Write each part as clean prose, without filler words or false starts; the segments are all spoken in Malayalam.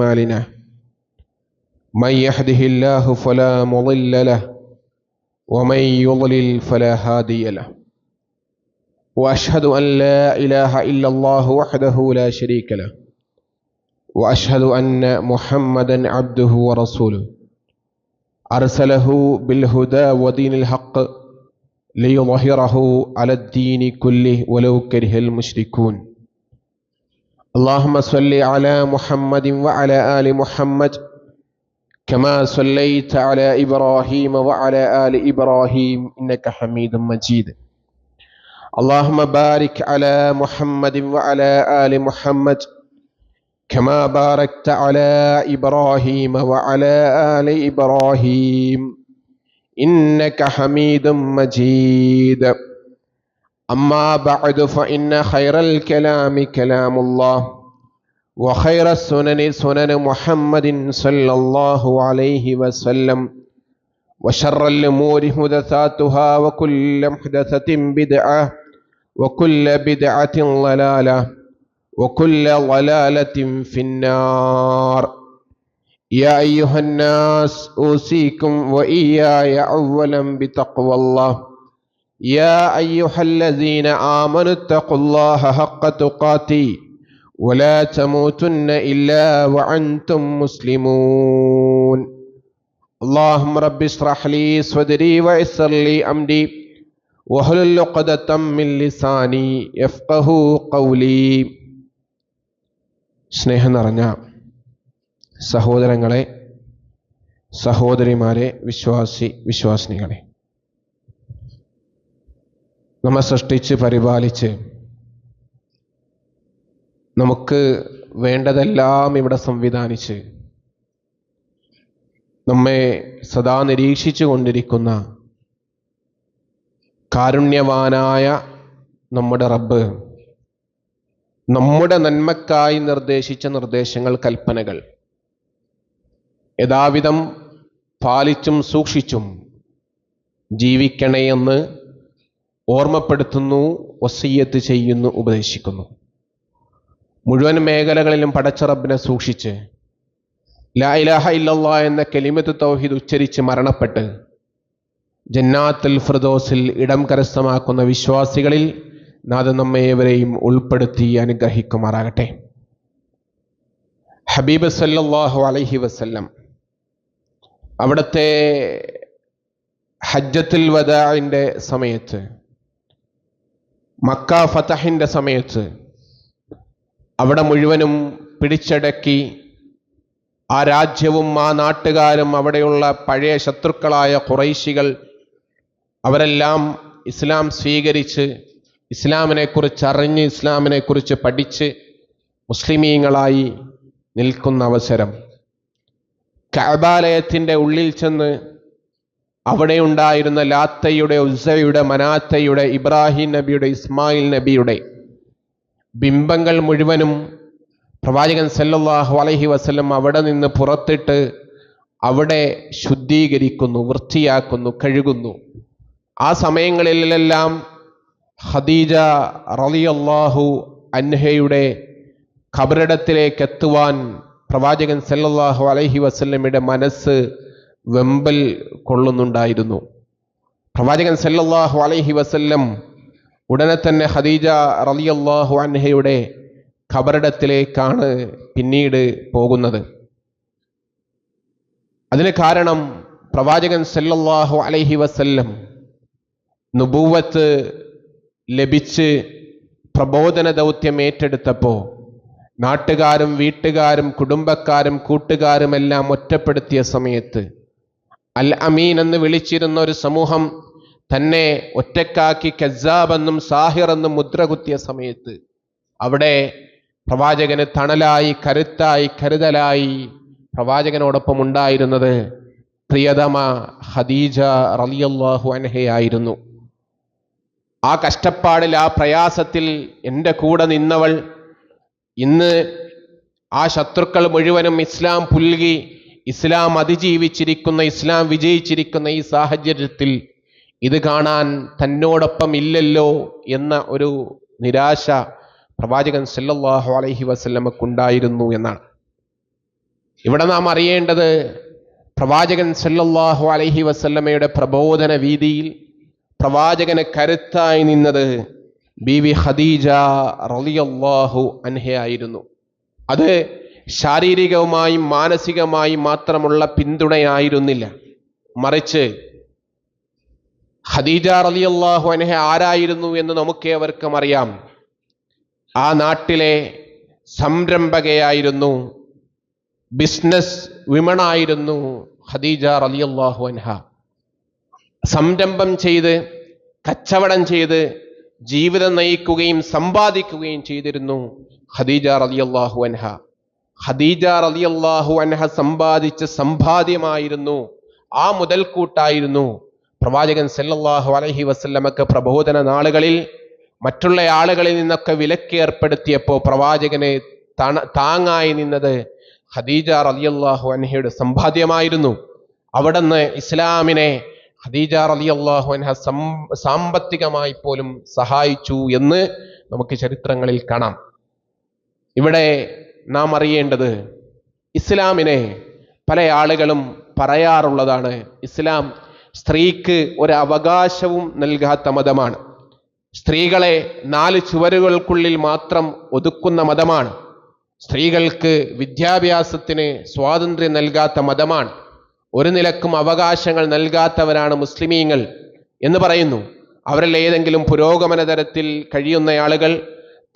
أعمالنا من يهده الله فلا مضل له ومن يضلل فلا هادي له وأشهد أن لا إله إلا الله وحده لا شريك له وأشهد أن محمدا عبده ورسوله أرسله بالهدى ودين الحق ليظهره على الدين كله ولو كره المشركون اللهم صل على محمد وعلى آل محمد كما صليت على إبراهيم وعلى آل إبراهيم إنك حميد مجيد اللهم بارك على محمد وعلى آل محمد كما باركت على إبراهيم وعلى آل إبراهيم إنك حميد مجيد أما بعد فإن خير الكلام كلام الله وخير السنن سنن محمد صلى الله عليه وسلم وشر الأمور محدثاتها وكل محدثة بدعة وكل بدعة ضلالة وكل ضلالة في النار يا أيها الناس أوصيكم وإياي أولا بتقوى الله يا أيها الذين آمنوا اتقوا الله حق تقاته ولا تموتن إلا وأنتم مسلمون اللهم رب اشرح لي صدري ويسر لي أمري واحلل عقدة من لساني يفقهوا قولي. സ്നേഹം നിറഞ്ഞ സഹോദരങ്ങളെ, സഹോദരിമാരെ, വിശ്വാസിനികളെ, നമ്മെ സൃഷ്ടിച്ച് പരിപാലിച്ച് നമുക്ക് വേണ്ടതെല്ലാം ഇവിടെ സംവിധാനിച്ച് നമ്മെ സദാ നിരീക്ഷിച്ചു കൊണ്ടിരിക്കുന്ന കാരുണ്യവാനായ നമ്മുടെ റബ്ബ് നമ്മുടെ നന്മക്കായി നിർദ്ദേശിച്ച നിർദ്ദേശങ്ങൾ, കൽപ്പനകൾ യഥാവിധം പാലിച്ചും സൂക്ഷിച്ചും ജീവിക്കണേ എന്ന് ഓർമ്മപ്പെടുത്തുന്നു, വസിയ്യത്ത് ചെയ്യുന്നു, ഉപദേശിക്കുന്നു. മുഴുവൻ മേഖലകളിലും പടച്ച റബ്ബിനെ സൂക്ഷിച്ച് ലാ ഇലാഹ ഇല്ലല്ലാഹ് എന്ന കലിമത്ത് തൗഹീദ് ഉച്ചരിച്ച് മരണപ്പെട്ട് ജന്നാത്തുൽ ഫിർദൗസിൽ ഇടം കരസ്ഥമാക്കുന്ന വിശ്വാസികളിൽ നാഥൻ നമ്മേവരെയും ഉൾപ്പെടുത്തി അനുഗ്രഹിക്കുമാറാകട്ടെ. ഹബീബ് സല്ലല്ലാഹു അലൈഹി വസല്ലം അവിടുത്തെ ഹജ്ജത്തുൽ വദാഇന്റെ സമയത്ത്, മക്ക ഫതഹിന്റെ സമയത്ത് അവിടെ മുഴുവനും പിടിച്ചടക്കി ആ രാജ്യവും ആ നാട്ടുകാരും അവിടെയുള്ള പഴയ ശത്രുക്കളായ ഖുറൈശികൾ അവരെല്ലാം ഇസ്ലാം സ്വീകരിച്ച് ഇസ്ലാമിനെക്കുറിച്ച് അറിഞ്ഞ് ഇസ്ലാമിനെക്കുറിച്ച് പഠിച്ച് മുസ്ലിമീങ്ങളായി നിൽക്കുന്ന അവസരം കഅബാലയത്തിൻ്റെ ഉള്ളിൽ ചെന്ന് അവിടെ ഉണ്ടായിരുന്ന ലാത്തയുടെ, ഉസ്സയുടെ, മനാത്തയുടെ, ഇബ്രാഹിം നബിയുടെ, ഇസ്മായിൽ നബിയുടെ ബിംബങ്ങൾ മുഴുവനും പ്രവാചകൻ സല്ലല്ലാഹു അലൈഹി വസല്ലം അവിടെ നിന്ന് പുറത്തിട്ട് അവിടെ ശുദ്ധീകരിക്കുന്നു, വൃത്തിയാക്കുന്നു, കഴുകുന്നു. ആ സമയങ്ങളിലെല്ലാം ഖദീജ റളിയല്ലാഹു അൻഹയുടെ ഖബറിടത്തിലേക്ക് എത്തുവാൻ പ്രവാചകൻ സല്ലല്ലാഹു അലൈഹി വസല്ലമയുടെ മനസ്സ് വെമ്പൽ കൊള്ളുന്നുണ്ടായിരുന്നു. പ്രവാചകൻ സല്ലല്ലാഹു അലൈഹി വസല്ലം ഉടനെ തന്നെ ഖദീജ റളിയല്ലാഹു അൻഹയുടെ ഖബറിടത്തിലേക്കാണ് പിന്നീട് പോകുന്നത്. അതിന് കാരണം പ്രവാചകൻ സല്ലല്ലാഹു അലൈഹി വസല്ലം നുബുവത്ത് ലഭിച്ച് പ്രബോധന ദൗത്യം ഏറ്റെടുത്തപ്പോൾ നാട്ടുകാരും വീട്ടുകാരും കുടുംബക്കാരും കൂട്ടുകാരും എല്ലാം ഒറ്റപ്പെടുത്തിയ സമയത്ത് അൽ അമീൻ എന്ന് വിളിച്ചിരുന്ന ഒരു സമൂഹം തന്നെ ഒറ്റക്കാക്കി കസ്സാബ് എന്നും സാഹിർ എന്നും മുദ്ര കുത്തിയ സമയത്ത് അവിടെ പ്രവാചകന് തണലായി, കരുത്തായി, കരുതലായി പ്രവാചകനോടൊപ്പം ഉണ്ടായിരുന്നത് പ്രിയതമ ഖദീജ റളിയല്ലാഹു അൻഹയായിരുന്നു. ആ കഷ്ടപ്പാടിൽ, ആ പ്രയാസത്തിൽ എൻ്റെ കൂടെ നിന്നവൾ ഇന്ന് ആ ശത്രുക്കൾ മുഴുവനും ഇസ്ലാം പുൽകി ഇസ്ലാം അതിജീവിച്ചിരിക്കുന്ന, ഇസ്ലാം വിജയിച്ചിരിക്കുന്ന ഈ സാഹചര്യത്തിൽ ഇത് കാണാൻ തന്നോടൊപ്പം ഇല്ലല്ലോ എന്ന ഒരു നിരാശ പ്രവാചകൻ സല്ലല്ലാഹു അലൈഹി വസല്ലമക്കുണ്ടായിരുന്നു എന്നാണ്. ഇവിടെ നാം അറിയേണ്ടത് പ്രവാചകൻ സല്ലല്ലാഹു അലൈഹി വസല്ലമയുടെ പ്രബോധന വീതിയിൽ പ്രവാചകന് കരുത്തായി നിന്നത് ബീവി ഖദീജ റളിയല്ലാഹു അൻഹയായിരുന്നു. അത് ശാരീരികവുമായും മാനസികമായും മാത്രമുള്ള പിന്തുണയായിരുന്നില്ല, മറിച്ച് ഖദീജ റളിയല്ലാഹു അൻഹ ആരായിരുന്നു എന്ന് നമുക്കേവർക്കും അറിയാം. ആ നാട്ടിലെ സംരംഭകയായിരുന്നു, ബിസിനസ് വിമണായിരുന്നു ഖദീജ റളിയല്ലാഹു അൻഹ. സംരംഭം ചെയ്ത് കച്ചവടം ചെയ്ത് ജീവിതം നയിക്കുകയും സമ്പാദിക്കുകയും ചെയ്തിരുന്നു ഖദീജ റളിയല്ലാഹു അൻഹ. ഖദീജ റളിയല്ലാഹു അൻഹ സമ്പാദിച്ച സമ്പാദ്യമായിരുന്നു, ആ മുതൽക്കൂട്ടായിരുന്നു പ്രവാചകൻ സല്ലല്ലാഹു അലൈഹി വസല്ലമക്ക് പ്രബോധന നാളുകളിൽ മറ്റുള്ള ആളുകളിൽ നിന്നൊക്കെ വിലക്ക് ഏർപ്പെടുത്തിയപ്പോൾ പ്രവാചകനെ താങ്ങായി നിന്നത് ഖദീജ റളിയല്ലാഹു അൻഹയുടെ സമ്പാദ്യമായിരുന്നു. അവിടുന്ന് ഇസ്ലാമിനെ ഖദീജ റളിയല്ലാഹു അൻഹ സാമ്പത്തികമായി പോലും സഹായിച്ചു എന്ന് നമുക്ക് ചരിത്രങ്ങളിൽ കാണാം. ഇവിടെ നാം അറിയേണ്ടത്, ഇസ്ലാമിനെ പല ആളുകളും പറയാറുള്ളതാണ്, ഇസ്ലാം സ്ത്രീക്ക് ഒരു അവകാശവും നൽകാത്ത മതമാണ്, സ്ത്രീകളെ 4 ചുവരുകൾക്കുള്ളിൽ മാത്രം ഒതുക്കുന്ന മതമാണ്, സ്ത്രീകൾക്ക് വിദ്യാഭ്യാസത്തിന് സ്വാതന്ത്ര്യം നൽകാത്ത മതമാണ്, ഒരു നിലക്കും അവകാശങ്ങൾ നൽകാത്തവരാണ് മുസ്ലിമീങ്ങൾ എന്ന് പറയുന്നു. അവരിൽ ഏതെങ്കിലും പുരോഗമന തരത്തിൽ കഴിയുന്ന ആളുകൾ,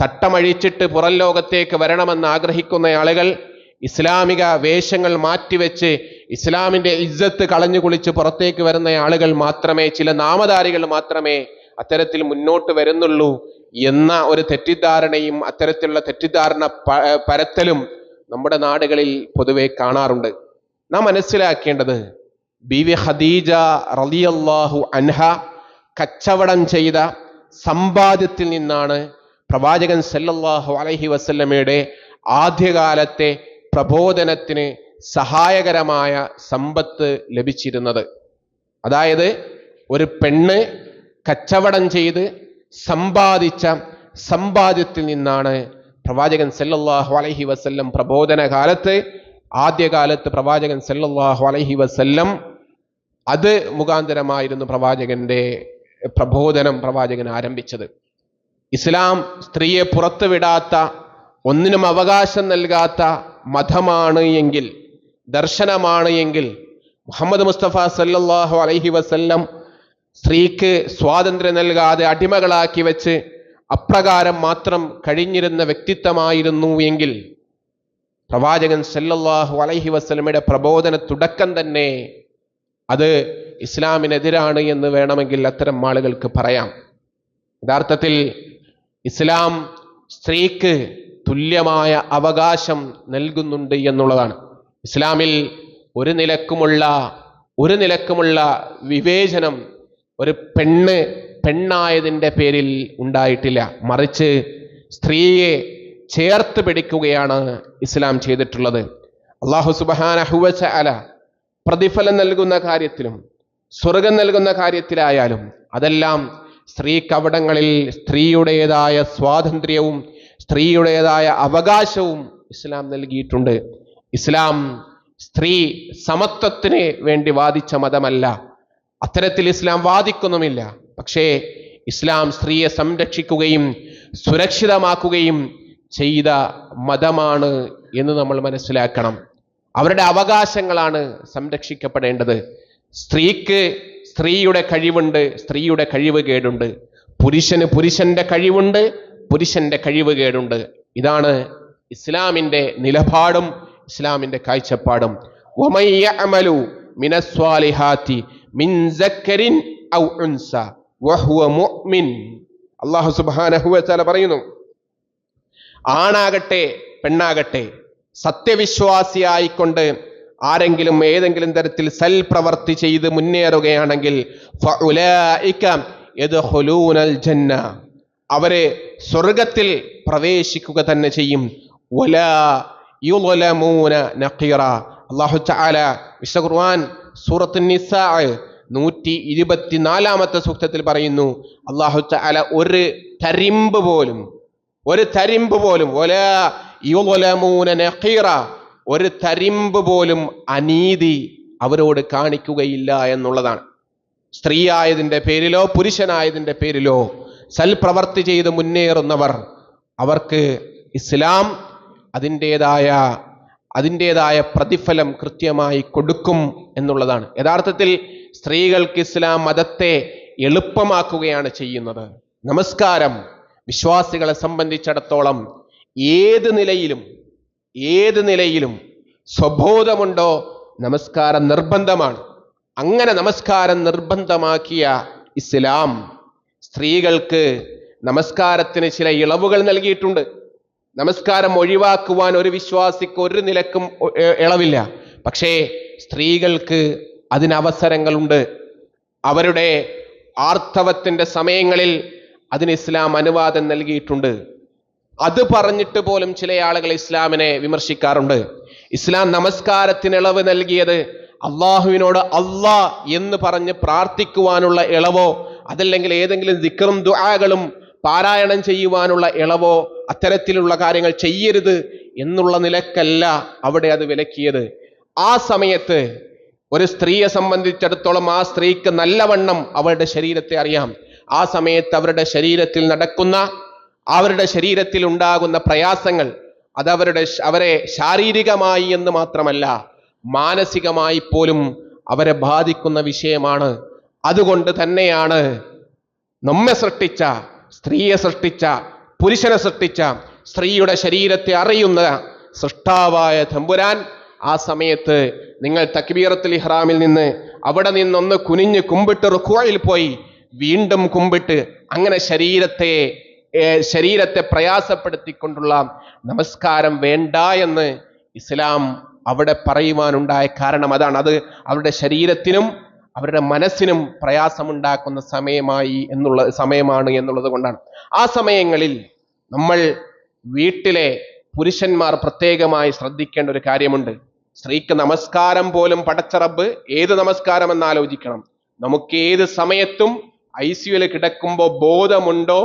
തട്ടമഴിച്ചിട്ട് പുറം ലോകത്തേക്ക് വരണമെന്ന് ആഗ്രഹിക്കുന്ന ആളുകൾ, ഇസ്ലാമിക വേഷങ്ങൾ മാറ്റിവെച്ച് ഇസ്ലാമിന്റെ ഇജ്ജത്ത് കളഞ്ഞു കുളിച്ച് പുറത്തേക്ക് വരുന്ന ആളുകൾ മാത്രമേ, ചില നാമധാരികൾ മാത്രമേ അത്തരത്തിൽ മുന്നോട്ട് വരുന്നുള്ളൂ എന്ന ഒരു തെറ്റിദ്ധാരണയും അത്തരത്തിലുള്ള തെറ്റിദ്ധാരണ പരത്തലും നമ്മുടെ നാടുകളിൽ പൊതുവെ കാണാറുണ്ട്. നാം മനസ്സിലാക്കേണ്ടത്, ബീവി ഖദീജ റളിയല്ലാഹു അൻഹ കച്ചവടം ചെയ്ത സമ്പാദ്യത്തിൽ നിന്നാണ് പ്രവാചകൻ സല്ലല്ലാഹു അലൈഹി വസല്ലമയുടെ ആദ്യകാലത്തെ പ്രബോധനത്തിന് സഹായകരമായ സമ്പത്ത് ലഭിച്ചിരുന്നത്. അതായത് ഒരു പെണ്ണ് കച്ചവടം ചെയ്ത് സമ്പാദിച്ച സമ്പാദ്യത്തിൽ നിന്നാണ് പ്രവാചകൻ സല്ലല്ലാഹു അലൈഹി വസല്ലം പ്രബോധന കാലത്ത്, ആദ്യകാലത്ത് പ്രവാചകൻ സല്ലല്ലാഹു അലൈഹി വസല്ലം അത് മുഖാന്തരമായിരുന്നു പ്രവാചകന്റെ പ്രബോധനം പ്രവാചകൻ ആരംഭിച്ചത്. ഇസ്ലാം സ്ത്രീയെ പുറത്തുവിടാത്ത, ഒന്നിനും അവകാശം നൽകാത്ത മതമാണ് എങ്കിൽ, ദർശനമാണ് എങ്കിൽ, മുഹമ്മദ് മുസ്തഫ സല്ലല്ലാഹു അലൈഹി വസല്ലം സ്ത്രീക്ക് സ്വാതന്ത്ര്യം നൽകാതെ അടിമകളാക്കി വെച്ച് അപ്രകാരം മാത്രം കഴിഞ്ഞിരുന്ന വ്യക്തിത്വമായിരുന്നു എങ്കിൽ പ്രവാചകൻ സല്ലല്ലാഹു അലൈഹി വസല്ലമയുടെ പ്രബോധന തുടക്കം തന്നെ അത് ഇസ്ലാമിനെതിരാണ് എന്ന് വേണമെങ്കിൽ അത്തരം ആളുകൾക്ക് പറയാം. യഥാർത്ഥത്തിൽ ഇസ്ലാം സ്ത്രീക്ക് തുല്യമായ അവകാശം നൽകുന്നുണ്ട് എന്നുള്ളതാണ്. ഇസ്ലാമിൽ ഒരു നിലക്കുമുള്ള വിവേചനം ഒരു പെണ്ണായതിൻ്റെ പേരിൽ ഉണ്ടായിട്ടില്ല, മറിച്ച് സ്ത്രീയെ ചേർത്ത് പിടിക്കുകയാണ് ഇസ്ലാം ചെയ്തിട്ടുള്ളത്. അല്ലാഹു സുബ്ഹാനഹു വ തആല പ്രതിഫലം നൽകുന്ന കാര്യത്തിലും സ്വർഗം നൽകുന്ന കാര്യത്തിലായാലും അതെല്ലാം സ്ത്രീക്കവിടങ്ങളിൽ സ്ത്രീയുടേതായ സ്വാതന്ത്ര്യവും സ്ത്രീയുടേതായ അവകാശവും ഇസ്ലാം നൽകിയിട്ടുണ്ട്. ഇസ്ലാം സ്ത്രീ സമത്വത്തിന് വേണ്ടി വാദിച്ച മതമല്ല, അത്തരത്തിൽ ഇസ്ലാം വാദിക്കുന്നുമില്ല. പക്ഷേ ഇസ്ലാം സ്ത്രീയെ സംരക്ഷിക്കുകയും സുരക്ഷിതമാക്കുകയും ചെയ്ത മതമാണ് എന്ന് നമ്മൾ മനസ്സിലാക്കണം. അവരുടെ അവകാശങ്ങളാണ് സംരക്ഷിക്കപ്പെടേണ്ടത്. സ്ത്രീക്ക് സ്ത്രീയുടെ കഴിവുണ്ട്, സ്ത്രീയുടെ കഴിവുകേടുണ്ട്. പുരുഷന് പുരുഷന്റെ കഴിവുണ്ട്, പുരുഷന്റെ കഴിവുകേടുണ്ട്. ഇതാണ് ഇസ്ലാമിന്റെ നിലപാടും ഇസ്ലാമിന്റെ കാഴ്ചപ്പാടും. വമൻ യഅമലു മിനസ്വാലിഹാത്തി മിൻ സക്കറിൻ ഔ ഉൻസ വഹുവ മുഅ്മിൻ. അല്ലാഹു സുബ്ഹാനഹു വ തആല പറയുന്നു, ആണാകട്ടെ പെണ്ണാകട്ടെ സത്യവിശ്വാസിയായിക്കൊണ്ട് ആരെങ്കിലും ഏതെങ്കിലും തരത്തിൽ സൽപ്രവർത്തി ചെയ്ത് മുന്നേറുകയാണെങ്കിൽ ഫഉലൈക യദ്ഖുലൂനൽ ജന്ന, അവരെ സ്വർഗത്തിൽ പ്രവേശിക്കുക തന്നെ ചെയ്യും. വലാ യുളമൂന നഖീറ. അല്ലാഹു തആല വിശുദ്ധ ഖുർആൻ സൂറത്ത് നിസാ 124-ാമത്തെ സൂക്തത്തിൽ പറയുന്നു, അല്ലാഹു തആല ഒരു തരിമ്പ് പോലും വലാ യുളമൂന നഖീറ, ഒരു തരിമ്പ് പോലും അനീതി അവരോട് കാണിക്കുകയില്ല എന്നുള്ളതാണ്. സ്ത്രീയായതിൻ്റെ പേരിലോ പുരുഷനായതിൻ്റെ പേരിലോ സൽപ്രവർത്തി ചെയ്ത് മുന്നേറുന്നവർ, അവർക്ക് ഇസ്ലാം അതിൻ്റെതായ പ്രതിഫലം കൃത്യമായി കൊടുക്കും എന്നുള്ളതാണ്. യഥാർത്ഥത്തിൽ സ്ത്രീകൾക്ക് ഇസ്ലാം മതത്തെ എളുപ്പമാക്കുകയാണ് ചെയ്യുന്നത്. നമസ്കാരം വിശ്വാസികളെ സംബന്ധിച്ചിടത്തോളം ഏത് നിലയിലും സ്വബോധമുണ്ടോ നമസ്കാരം നിർബന്ധമാണ്. അങ്ങനെ നമസ്കാരം നിർബന്ധമാക്കിയ ഇസ്ലാം സ്ത്രീകൾക്ക് നമസ്കാരത്തിന് ചില ഇളവുകൾ നൽകിയിട്ടുണ്ട്. നമസ്കാരം ഒഴിവാക്കുവാൻ ഒരു വിശ്വാസിക്ക് ഒരു നിലക്കും ഇളവില്ല. പക്ഷേ സ്ത്രീകൾക്ക് അതിനവസരങ്ങളുണ്ട്. അവരുടെ ആർത്തവത്തിന്റെ സമയങ്ങളിൽ അതിന് ഇസ്ലാം അനുവാദം നൽകിയിട്ടുണ്ട്. അത് പറഞ്ഞിട്ട് പോലും ചില ആളുകൾ ഇസ്ലാമിനെ വിമർശിക്കാറുണ്ട്. ഇസ്ലാം നമസ്കാരത്തിന് ഇളവ് നൽകിയത് അള്ളാഹുവിനോട് അല്ലാ എന്ന് പറഞ്ഞ് പ്രാർത്ഥിക്കുവാനുള്ള ഇളവോ അതല്ലെങ്കിൽ ഏതെങ്കിലും ദിക്റും ദുആകളും പാരായണം ചെയ്യുവാനുള്ള ഇളവോ അത്തരത്തിലുള്ള കാര്യങ്ങൾ ചെയ്യരുത് എന്നുള്ള നിലക്കല്ല അവിടെ അത് വിലക്കിയത്. ആ സമയത്ത് ഒരു സ്ത്രീയെ സംബന്ധിച്ചിടത്തോളം ആ സ്ത്രീക്ക് നല്ലവണ്ണം അവരുടെ ശരീരത്തെ അറിയാം. ആ സമയത്ത് അവരുടെ ശരീരത്തിൽ ഉണ്ടാകുന്ന പ്രയാസങ്ങൾ അത് അവരെ ശാരീരികമായി എന്ന് മാത്രമല്ല മാനസികമായി പോലും അവരെ ബാധിക്കുന്ന വിഷയമാണ്. അതുകൊണ്ട് തന്നെയാണ് നമ്മെ സൃഷ്ടിച്ച, സ്ത്രീയെ സൃഷ്ടിച്ച, പുരുഷനെ സൃഷ്ടിച്ച, സ്ത്രീയുടെ ശരീരത്തെ അറിയുന്ന സൃഷ്ടാവായ തമ്പുരാൻ ആ സമയത്ത് നിങ്ങൾ തക്ബീറത്തുൽ ഇഹ്റാമിൽ നിന്ന് അവിടെ നിന്നൊന്ന് കുനിഞ്ഞ് കുമ്പിട്ട് റുക്വയിൽ പോയി വീണ്ടും കുമ്പിട്ട് അങ്ങനെ ശരീരത്തെ പ്രയാസപ്പെടുത്തിക്കൊണ്ടുള്ള നമസ്കാരം വേണ്ട എന്ന് ഇസ്ലാം അവിടെ പറയുവാനുണ്ടായ കാരണം അതാണ്. അത് അവരുടെ ശരീരത്തിനും അവരുടെ മനസ്സിനും പ്രയാസമുണ്ടാക്കുന്ന സമയമാണ് എന്നുള്ളത് കൊണ്ടാണ്. ആ സമയങ്ങളിൽ നമ്മൾ വീട്ടിലെ പുരുഷന്മാർ പ്രത്യേകമായി ശ്രദ്ധിക്കേണ്ട ഒരു കാര്യമുണ്ട്. സ്ത്രീക്ക് നമസ്കാരം പോലും പടച്ച റബ്ബ് ഏത് നമസ്കാരം എന്ന് ആലോചിക്കണം. നമുക്ക് ഏത് സമയത്തും ICUവിൽ കിടക്കുമ്പോൾ ബോധമുണ്ടോ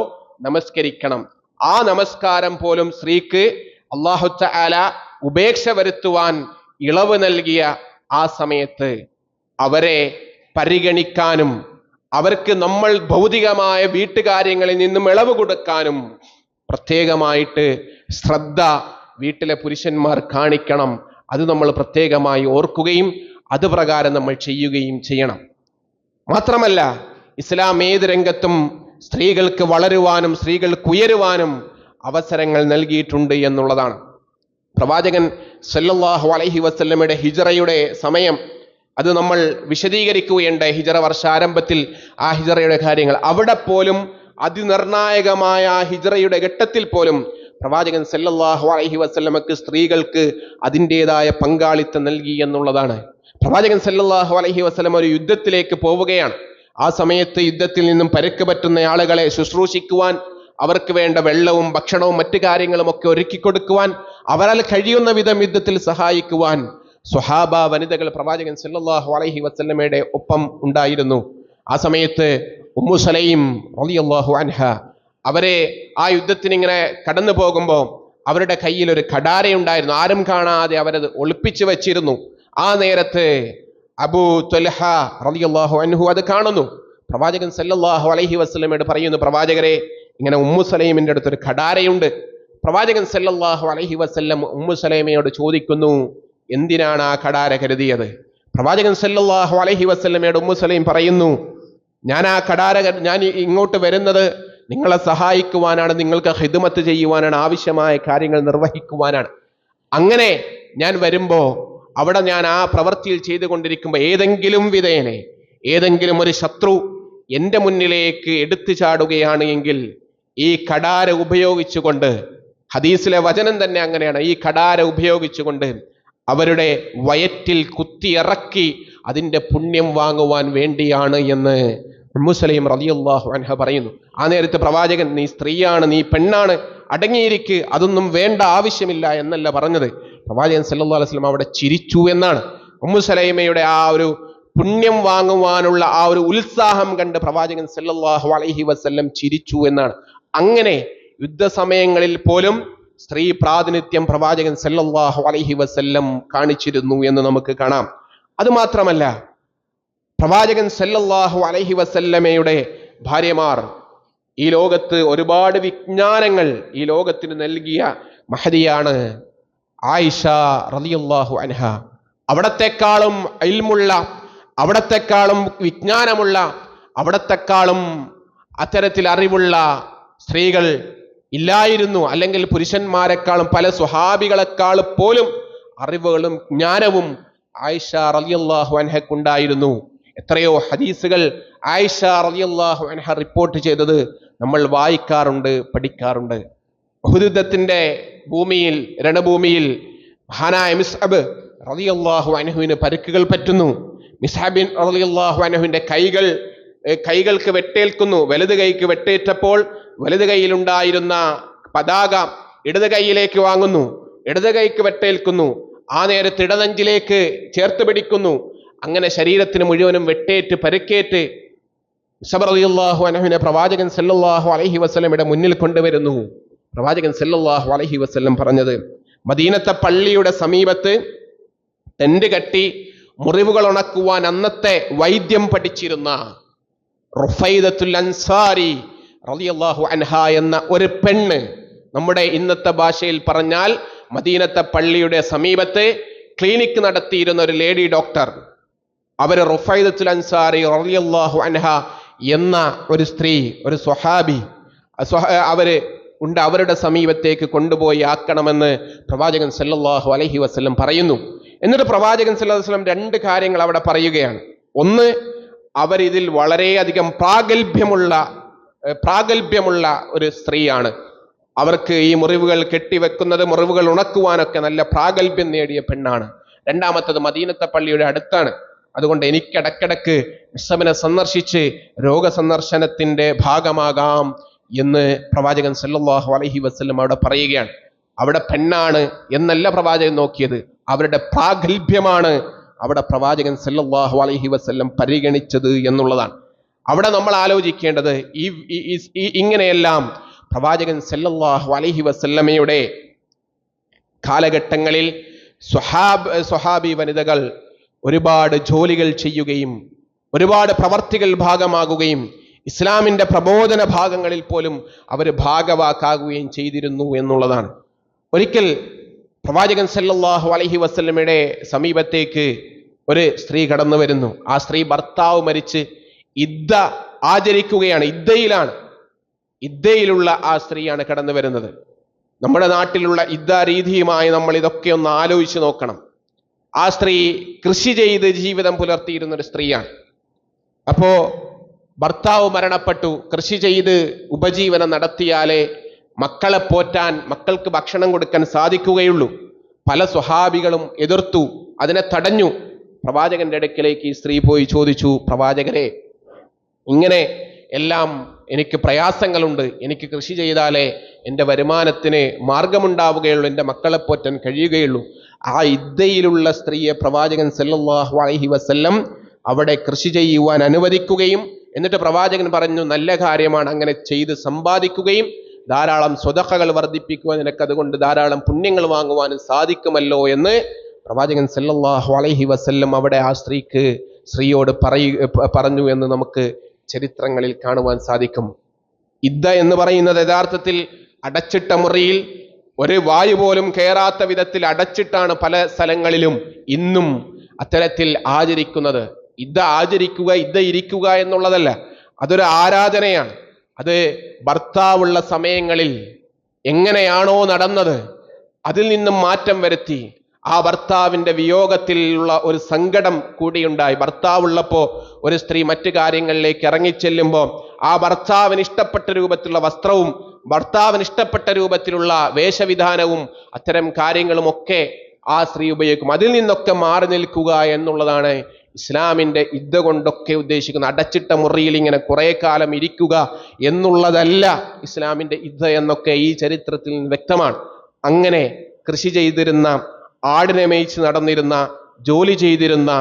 നമസ്കരിക്കണം. ആ നമസ്കാരം പോലും സ്ത്രീക്ക് അല്ലാഹു തആല ഉപേക്ഷ വരുത്തുവാൻ ഇളവ് നൽകിയ ആ സമയത്ത് അവരെ പരിഗണിക്കാനും അവർക്ക് നമ്മൾ ഭൗതികമായ വീട്ടുകാര്യങ്ങളിൽ നിന്നും ഇളവ് കൊടുക്കാനും പ്രത്യേകമായിട്ട് ശ്രദ്ധ വീട്ടിലെ പുരുഷന്മാർ കാണിക്കണം. അത് നമ്മൾ പ്രത്യേകമായി ഓർക്കുകയും അത് പ്രകാരം നമ്മൾ ചെയ്യുകയും ചെയ്യണം. മാത്രമല്ല ഇസ്ലാം ഏത് രംഗത്തും സ്ത്രീകൾക്ക് വളരുവാനും സ്ത്രീകൾക്ക് ഉയരുവാനും അവസരങ്ങൾ നൽകിയിട്ടുണ്ട് എന്നുള്ളതാണ്. പ്രവാചകൻ സല്ലല്ലാഹു അലൈഹി വസല്ലമയുടെ ഹിജ്റയുടെ സമയം അത് നമ്മൾ വിശദീകരിക്കുകയുണ്ടായി. ഹിജ്റ വർഷാരംഭത്തിൽ ആ ഹിജ്റയുടെ കാര്യങ്ങൾ അവിടെ പോലും അതിനിർണായകമായ ആ ഹിജ്റയുടെ ഘട്ടത്തിൽ പോലും പ്രവാചകൻ സല്ലല്ലാഹു അലൈഹി വസല്ലമക്ക് സ്ത്രീകൾക്ക് അതിൻ്റെതായ പങ്കാളിത്തം നൽകി എന്നുള്ളതാണ്. പ്രവാചകൻ സല്ലല്ലാഹു അലൈഹി വസല്ലം ഒരു യുദ്ധത്തിലേക്ക് പോവുകയാണ്. ആ സമയത്ത് യുദ്ധത്തിൽ നിന്നും പരിക്ക് പറ്റുന്ന ആളുകളെ ശുശ്രൂഷിക്കുവാൻ, അവർക്ക് വേണ്ട വെള്ളവും ഭക്ഷണവും മറ്റു കാര്യങ്ങളും ഒക്കെ ഒരുക്കി കൊടുക്കുവാൻ, അവരാൽ കഴിയുന്ന വിധം യുദ്ധത്തിൽ സഹായിക്കുവാൻ സ്വഹാബ വനിതകൾ പ്രവാചകൻ സല്ലല്ലാഹു അലൈഹി വസല്ലമയുടെ ഒപ്പം ഉണ്ടായിരുന്നു. ആ സമയത്ത് ഉമ്മു സലൈം റളിയല്ലാഹു അൻഹ അവരെ ആ യുദ്ധത്തിന് ഇങ്ങനെ കടന്നു പോകുമ്പോൾ അവരുടെ കയ്യിൽ ഒരു കടാരയുണ്ടായിരുന്നു. ആരും കാണാതെ അവരത് ഒളിപ്പിച്ചു വെച്ചിരുന്നു. ആ നേരത്ത് അബൂ ത്വൽഹ റളിയല്ലാഹു അൻഹു അത് കാണുന്നു. പ്രവാചകൻ സല്ലല്ലാഹു അലൈഹി വസല്ലമയോട് പറയുന്നു, പ്രവാചകരെ ഇങ്ങനെ ഉമ്മു സലൈമിന്റെ അടുത്തൊരു കടാരയുണ്ട്. പ്രവാചകൻ സല്ലല്ലാഹു അലൈഹി വസല്ലം ഉമ്മു സലൈമയോട് ചോദിക്കുന്നു, എന്തിനാണ് ആ കടാര കരുതിയത്? പ്രവാചകൻ സല്ലല്ലാഹു അലൈഹി വസല്ലമയോട് ഉമ്മു സലൈം പറയുന്നു, ഞാൻ ഇങ്ങോട്ട് വരുന്നത് നിങ്ങളെ സഹായിക്കുവാനാണ്, നിങ്ങൾക്ക് ഖിദ്മത്ത് ചെയ്യുവാനാണ്, ആവശ്യമായ കാര്യങ്ങൾ നിർവഹിക്കുവാനാണ്. അങ്ങനെ ഞാൻ വരുമ്പോ അവിടെ ഞാൻ ആ പ്രവൃത്തിയിൽ ചെയ്തുകൊണ്ടിരിക്കുമ്പോൾ ഏതെങ്കിലും ഒരു ശത്രു എൻ്റെ മുന്നിലേക്ക് എടുത്തു ചാടുകയാണ് എങ്കിൽ ഈ കടാര ഉപയോഗിച്ചുകൊണ്ട്, ഹദീസിലെ വചനം തന്നെ അങ്ങനെയാണ്, ഈ കടാര ഉപയോഗിച്ചുകൊണ്ട് അവരുടെ വയറ്റിൽ കുത്തിയിറക്കി അതിൻ്റെ പുണ്യം വാങ്ങുവാൻ വേണ്ടിയാണ് എന്ന് ഉമ്മു സലൈം റളിയല്ലാഹു അൻഹ പറയുന്നു. ആ നേരത്തെ പ്രവാചകൻ, നീ സ്ത്രീയാണ്, നീ പെണ്ണാണ്, അടങ്ങിയിരിക്ക്, അതൊന്നും വേണ്ട, ആവശ്യമില്ല എന്നല്ല പറഞ്ഞത്. പ്രവാചകൻ സല്ലല്ലാഹു അലൈഹി വസല്ലം അവിടെ ചിരിച്ചു എന്നാണ്. ഉമ്മു സലൈമയുടെ ആ ഒരു പുണ്യം വാങ്ങുവാനുള്ള ആ ഒരു ഉത്സാഹം കണ്ട് പ്രവാചകൻ സല്ലല്ലാഹു അലൈഹി വസല്ലം ചിരിച്ചു എന്നാണ്. അങ്ങനെ യുദ്ധസമയങ്ങളിൽ പോലും സ്ത്രീ പ്രാതിനിധ്യം പ്രവാചകൻ സല്ലല്ലാഹു അലൈഹി വസല്ലം കാണിച്ചിരുന്നു എന്ന് നമുക്ക് കാണാം. അതുമാത്രമല്ല, പ്രവാചകൻ സല്ലല്ലാഹു അലൈഹി വസല്ലമയുടെ ഭാര്യമാർ ഈ ലോകത്ത് ഒരുപാട് വിജ്ഞാനങ്ങൾ ഈ ലോകത്തിന് നൽകിയ മഹദിയാണ് ആയിഷ റളിയല്ലാഹു അൻഹ. അവിടത്തെക്കാളും ഇൽമുള്ള, അവിടത്തെക്കാളും വിജ്ഞാനമുള്ള, അവിടത്തെക്കാളും അത്തരത്തിൽ അറിവുള്ള സ്ത്രീകൾ ഇല്ലായിരുന്നു. അല്ലെങ്കിൽ പുരുഷന്മാരെക്കാളും പല സ്വഹാബികളെക്കാൾ പോലും അറിവുകളും ജ്ഞാനവും ആയിഷ റളിയല്ലാഹു അൻഹക്കുണ്ടായിരുന്നു. എത്രയോ ഹദീസുകൾ ആയിഷ റളിയല്ലാഹു അൻഹ റിപ്പോർട്ട് ചെയ്തത് നമ്മൾ വായിക്കാറുണ്ട്, പഠിക്കാറുണ്ട്. ഉഹുദ് യുദ്ധത്തിന്റെ ഭൂമിയിൽ, രണഭൂമിയിൽ മഹാനായ മിസ്അബ് റളിയല്ലാഹു അൻഹുവിന് പരിക്കുകൾ പറ്റുന്നു. മിസ്അബിൻ റളിയല്ലാഹു അൻഹുവിന്റെ കൈകൾക്ക് വെട്ടേൽക്കുന്നു. വലത് കൈക്ക് വെട്ടേറ്റപ്പോൾ വലത് കൈയിലുണ്ടായിരുന്ന പതാക ഇടത് കൈയിലേക്ക് വാങ്ങുന്നു. ഇടത് കൈക്ക് വെട്ടേൽക്കുന്നു. ആ നേരത്ത് ഇടനെഞ്ചിലേക്ക് ചേർത്ത് പിടിക്കുന്നു. അങ്ങനെ ശരീരത്തിന് മുഴുവനും വെട്ടേറ്റ് പരുക്കേറ്റ് മിസ്അബ് റളിയല്ലാഹു അൻഹുവിനെ പ്രവാചകൻ സല്ലല്ലാഹു അലൈഹി വസല്ലമയുടെ മുന്നിൽ കൊണ്ടുവരുന്നു. പ്രവാചകൻ സല്ലല്ലാഹു അലൈഹി വസല്ലം പറഞ്ഞത്, മദീനത്തെ പള്ളിയുടെ സമീപത്ത് ടെന്റ് കെട്ടി മുറിവുകൾ ഉണക്കുവാൻ അന്നത്തെ വൈദ്യം പഠിച്ചിരുന്ന റുഫൈദത്തുൽ അൻസാരി റളിയല്ലാഹു അൻഹ എന്ന ഒരു പെണ്ണ്, നമ്മുടെ ഇന്നത്തെ ഭാഷയിൽ പറഞ്ഞാൽ മദീനത്തെ പള്ളിയുടെ സമീപത്ത് ക്ലിനിക്ക് നടത്തിയിരുന്ന ഒരു ലേഡി ഡോക്ടർ, അവര് റുഫൈദത്തുൽ അൻസാരി റളിയല്ലാഹു അൻഹ എന്ന ഒരു സ്ത്രീ, ഒരു സ്വഹാബി, അവര് ഉണ്ട്, അവരുടെ സമീപത്തേക്ക് കൊണ്ടുപോയി ആക്കണമെന്ന് പ്രവാചകൻ സല്ലല്ലാഹു അലൈഹി വസല്ലം പറയുന്നു. എന്നിട്ട് പ്രവാചകൻ സല്ലല്ലാഹു അലൈഹി വസല്ലം രണ്ട് കാര്യങ്ങൾ അവിടെ പറയുകയാണ്. ഒന്ന്, അവരിതിൽ വളരെയധികം പ്രാഗൽഭ്യമുള്ള ഒരു സ്ത്രീയാണ്. അവർക്ക് ഈ മുറിവുകൾ കെട്ടിവെക്കുന്നത്, മുറിവുകൾ ഉണക്കുവാനൊക്കെ നല്ല പ്രാഗൽഭ്യം നേടിയ പെണ്ണാണ്. രണ്ടാമത്തത്, മദീനത്തെ പള്ളിയുടെ അടുത്താണ്. അതുകൊണ്ട് എനിക്കിടക്കിടക്ക് മിസ്അബിനെ സന്ദർശിച്ച് രോഗസന്ദർശനത്തിന്റെ ഭാഗമാകാം എന്ന് പ്രവാചകൻ സല്ലല്ലാഹു അലൈഹി വസല്ലം അവിടെ പറയുകയാണ്. അവിടെ പെണ്ണാണ് എന്നല്ല പ്രവാചകൻ നോക്കിയത്, അവരുടെ പ്രാഗൽഭ്യമാണ് അവിടെ പ്രവാചകൻ സല്ലല്ലാഹു അലൈഹി വസല്ലം പരിഗണിച്ചത് എന്നുള്ളതാണ്. അവിടെ നമ്മൾ ആലോചിക്കേണ്ടത്, ഇങ്ങനെയെല്ലാം പ്രവാചകൻ സല്ലല്ലാഹു അലൈഹി വസല്ലമയുടെ കാലഘട്ടങ്ങളിൽ സ്വഹാബി വനിതകൾ ഒരുപാട് ജോലികൾ ചെയ്യുകയും ഒരുപാട് പ്രവർത്തികൾ ഭാഗമാകുകയും ഇസ്ലാമിന്റെ പ്രബോധന ഭാഗങ്ങളിൽ പോലും അവർ ഭാഗവാക്കാകുകയും ചെയ്തിരുന്നു എന്നുള്ളതാണ്. ഒരിക്കൽ പ്രവാചകൻ സല്ലല്ലാഹു അലൈഹി വസല്ലമയുടെ സമീപത്തേക്ക് ഒരു സ്ത്രീ കടന്നു വരുന്നു. ആ സ്ത്രീ ഭർത്താവ് മരിച്ച് ഇദ്ദ ആചരിക്കുകയാണ്, ഇദ്ദയിലുള്ള ആ സ്ത്രീയാണ് കടന്നു വരുന്നത്. നമ്മുടെ നാട്ടിലുള്ള ഇദ്ദ രീതിയുമായി നമ്മൾ ഇതൊക്കെ ഒന്ന് ആലോചിച്ച് നോക്കണം. ആ സ്ത്രീ കൃഷി ചെയ്ത് ജീവിതം പുലർത്തിയിരുന്ന ഒരു സ്ത്രീയാണ്. അപ്പോ ഭർത്താവ് മരണപ്പെട്ടു. കൃഷി ചെയ്ത് ഉപജീവനം നടത്തിയാലേ മക്കളെ പോറ്റാൻ, മക്കൾക്ക് ഭക്ഷണം കൊടുക്കാൻ സാധിക്കുകയുള്ളൂ. പല സ്വഹാബികളും എതിർത്തു, അതിനെ തടഞ്ഞു. പ്രവാചകന്റെ അടുക്കലേക്ക് ഈ സ്ത്രീ പോയി ചോദിച്ചു, പ്രവാചകരെ, ഇങ്ങനെ എല്ലാം എനിക്ക് പ്രയാസങ്ങളുണ്ട്, എനിക്ക് കൃഷി ചെയ്താലേ എൻ്റെ വരുമാനത്തിന് മാർഗമുണ്ടാവുകയുള്ളൂ, എൻ്റെ മക്കളെ പോറ്റാൻ കഴിയുകയുള്ളൂ. ആ ഇദ്ദയിലുള്ള സ്ത്രീയെ പ്രവാചകൻ സല്ലല്ലാഹു അലൈഹി വസല്ലം അവിടെ കൃഷി ചെയ്യുവാൻ അനുവദിക്കുകയും എന്നിട്ട് പ്രവാചകൻ പറഞ്ഞു, നല്ല കാര്യമാണ്, അങ്ങനെ ചെയ്ത് സമ്പാദിക്കുകയും ധാരാളം സ്വതഖകൾ വർദ്ധിപ്പിക്കുവാൻ, നിനക്ക് അതുകൊണ്ട് ധാരാളം പുണ്യങ്ങൾ വാങ്ങുവാനും സാധിക്കുമല്ലോ എന്ന് പ്രവാചകൻ സല്ലല്ലാഹു അലൈഹി വസല്ലം അവിടെ ആ സ്ത്രീയോട് പറഞ്ഞു എന്ന് നമുക്ക് ചരിത്രങ്ങളിൽ കാണുവാൻ സാധിക്കും. ഇദ്ദ എന്ന് പറയുന്നത് യഥാർത്ഥത്തിൽ അടച്ചിട്ട മുറിയിൽ ഒരു വായു പോലും കയറാത്ത വിധത്തിൽ അടച്ചിട്ടാണ് പല സ്ഥലങ്ങളിലും ഇന്നും അത്തരത്തിൽ ആചരിക്കുന്നത്. ഇദ്ദ ആചരിക്കുക, ഇദ്ദ ഇരിക്കുക എന്നുള്ളതല്ല, അതൊരു ആരാധനയാണ്. അത് ഭർത്താവുള്ള സമയങ്ങളിൽ എങ്ങനെയാണോ നടന്നത് അതിൽ നിന്നും മാറ്റം വരുത്തി ആ ഭർത്താവിന്റെ വിയോഗത്തിലുള്ള ഒരു സങ്കടം കൂടിയുണ്ടായി. ഭർത്താവുള്ളപ്പോൾ ഒരു സ്ത്രീ മറ്റു കാര്യങ്ങളിലേക്ക് ഇറങ്ങിച്ചെല്ലുമ്പോൾ ആ ഭർത്താവിന് ഇഷ്ടപ്പെട്ട രൂപത്തിലുള്ള വസ്ത്രവും ഭർത്താവിന് ഇഷ്ടപ്പെട്ട രൂപത്തിലുള്ള വേഷവിധാനവും അത്തരം കാര്യങ്ങളുമൊക്കെ ആ സ്ത്രീ ഉപയോഗിക്കും. അതിൽ നിന്നൊക്കെ മാറി നിൽക്കുക എന്നുള്ളതാണ് ഇസ്ലാമിന്റെ ഇദ്ദ കൊണ്ടൊക്കെ ഉദ്ദേശിക്കുന്നത്. അടച്ചിട്ട മുറിയിൽ ഇങ്ങനെ കുറെ കാലം ഇരിക്കുക എന്നുള്ളതല്ല ഇസ്ലാമിന്റെ ഇദ്ദ എന്നൊക്കെ ഈ ചരിത്രത്തിൽ നിന്ന് വ്യക്തമാണ്. അങ്ങനെ കൃഷി ചെയ്തിരുന്ന, ആടിനെ മേയിച്ച് നടന്നിരുന്ന, ജോലി ചെയ്തിരുന്ന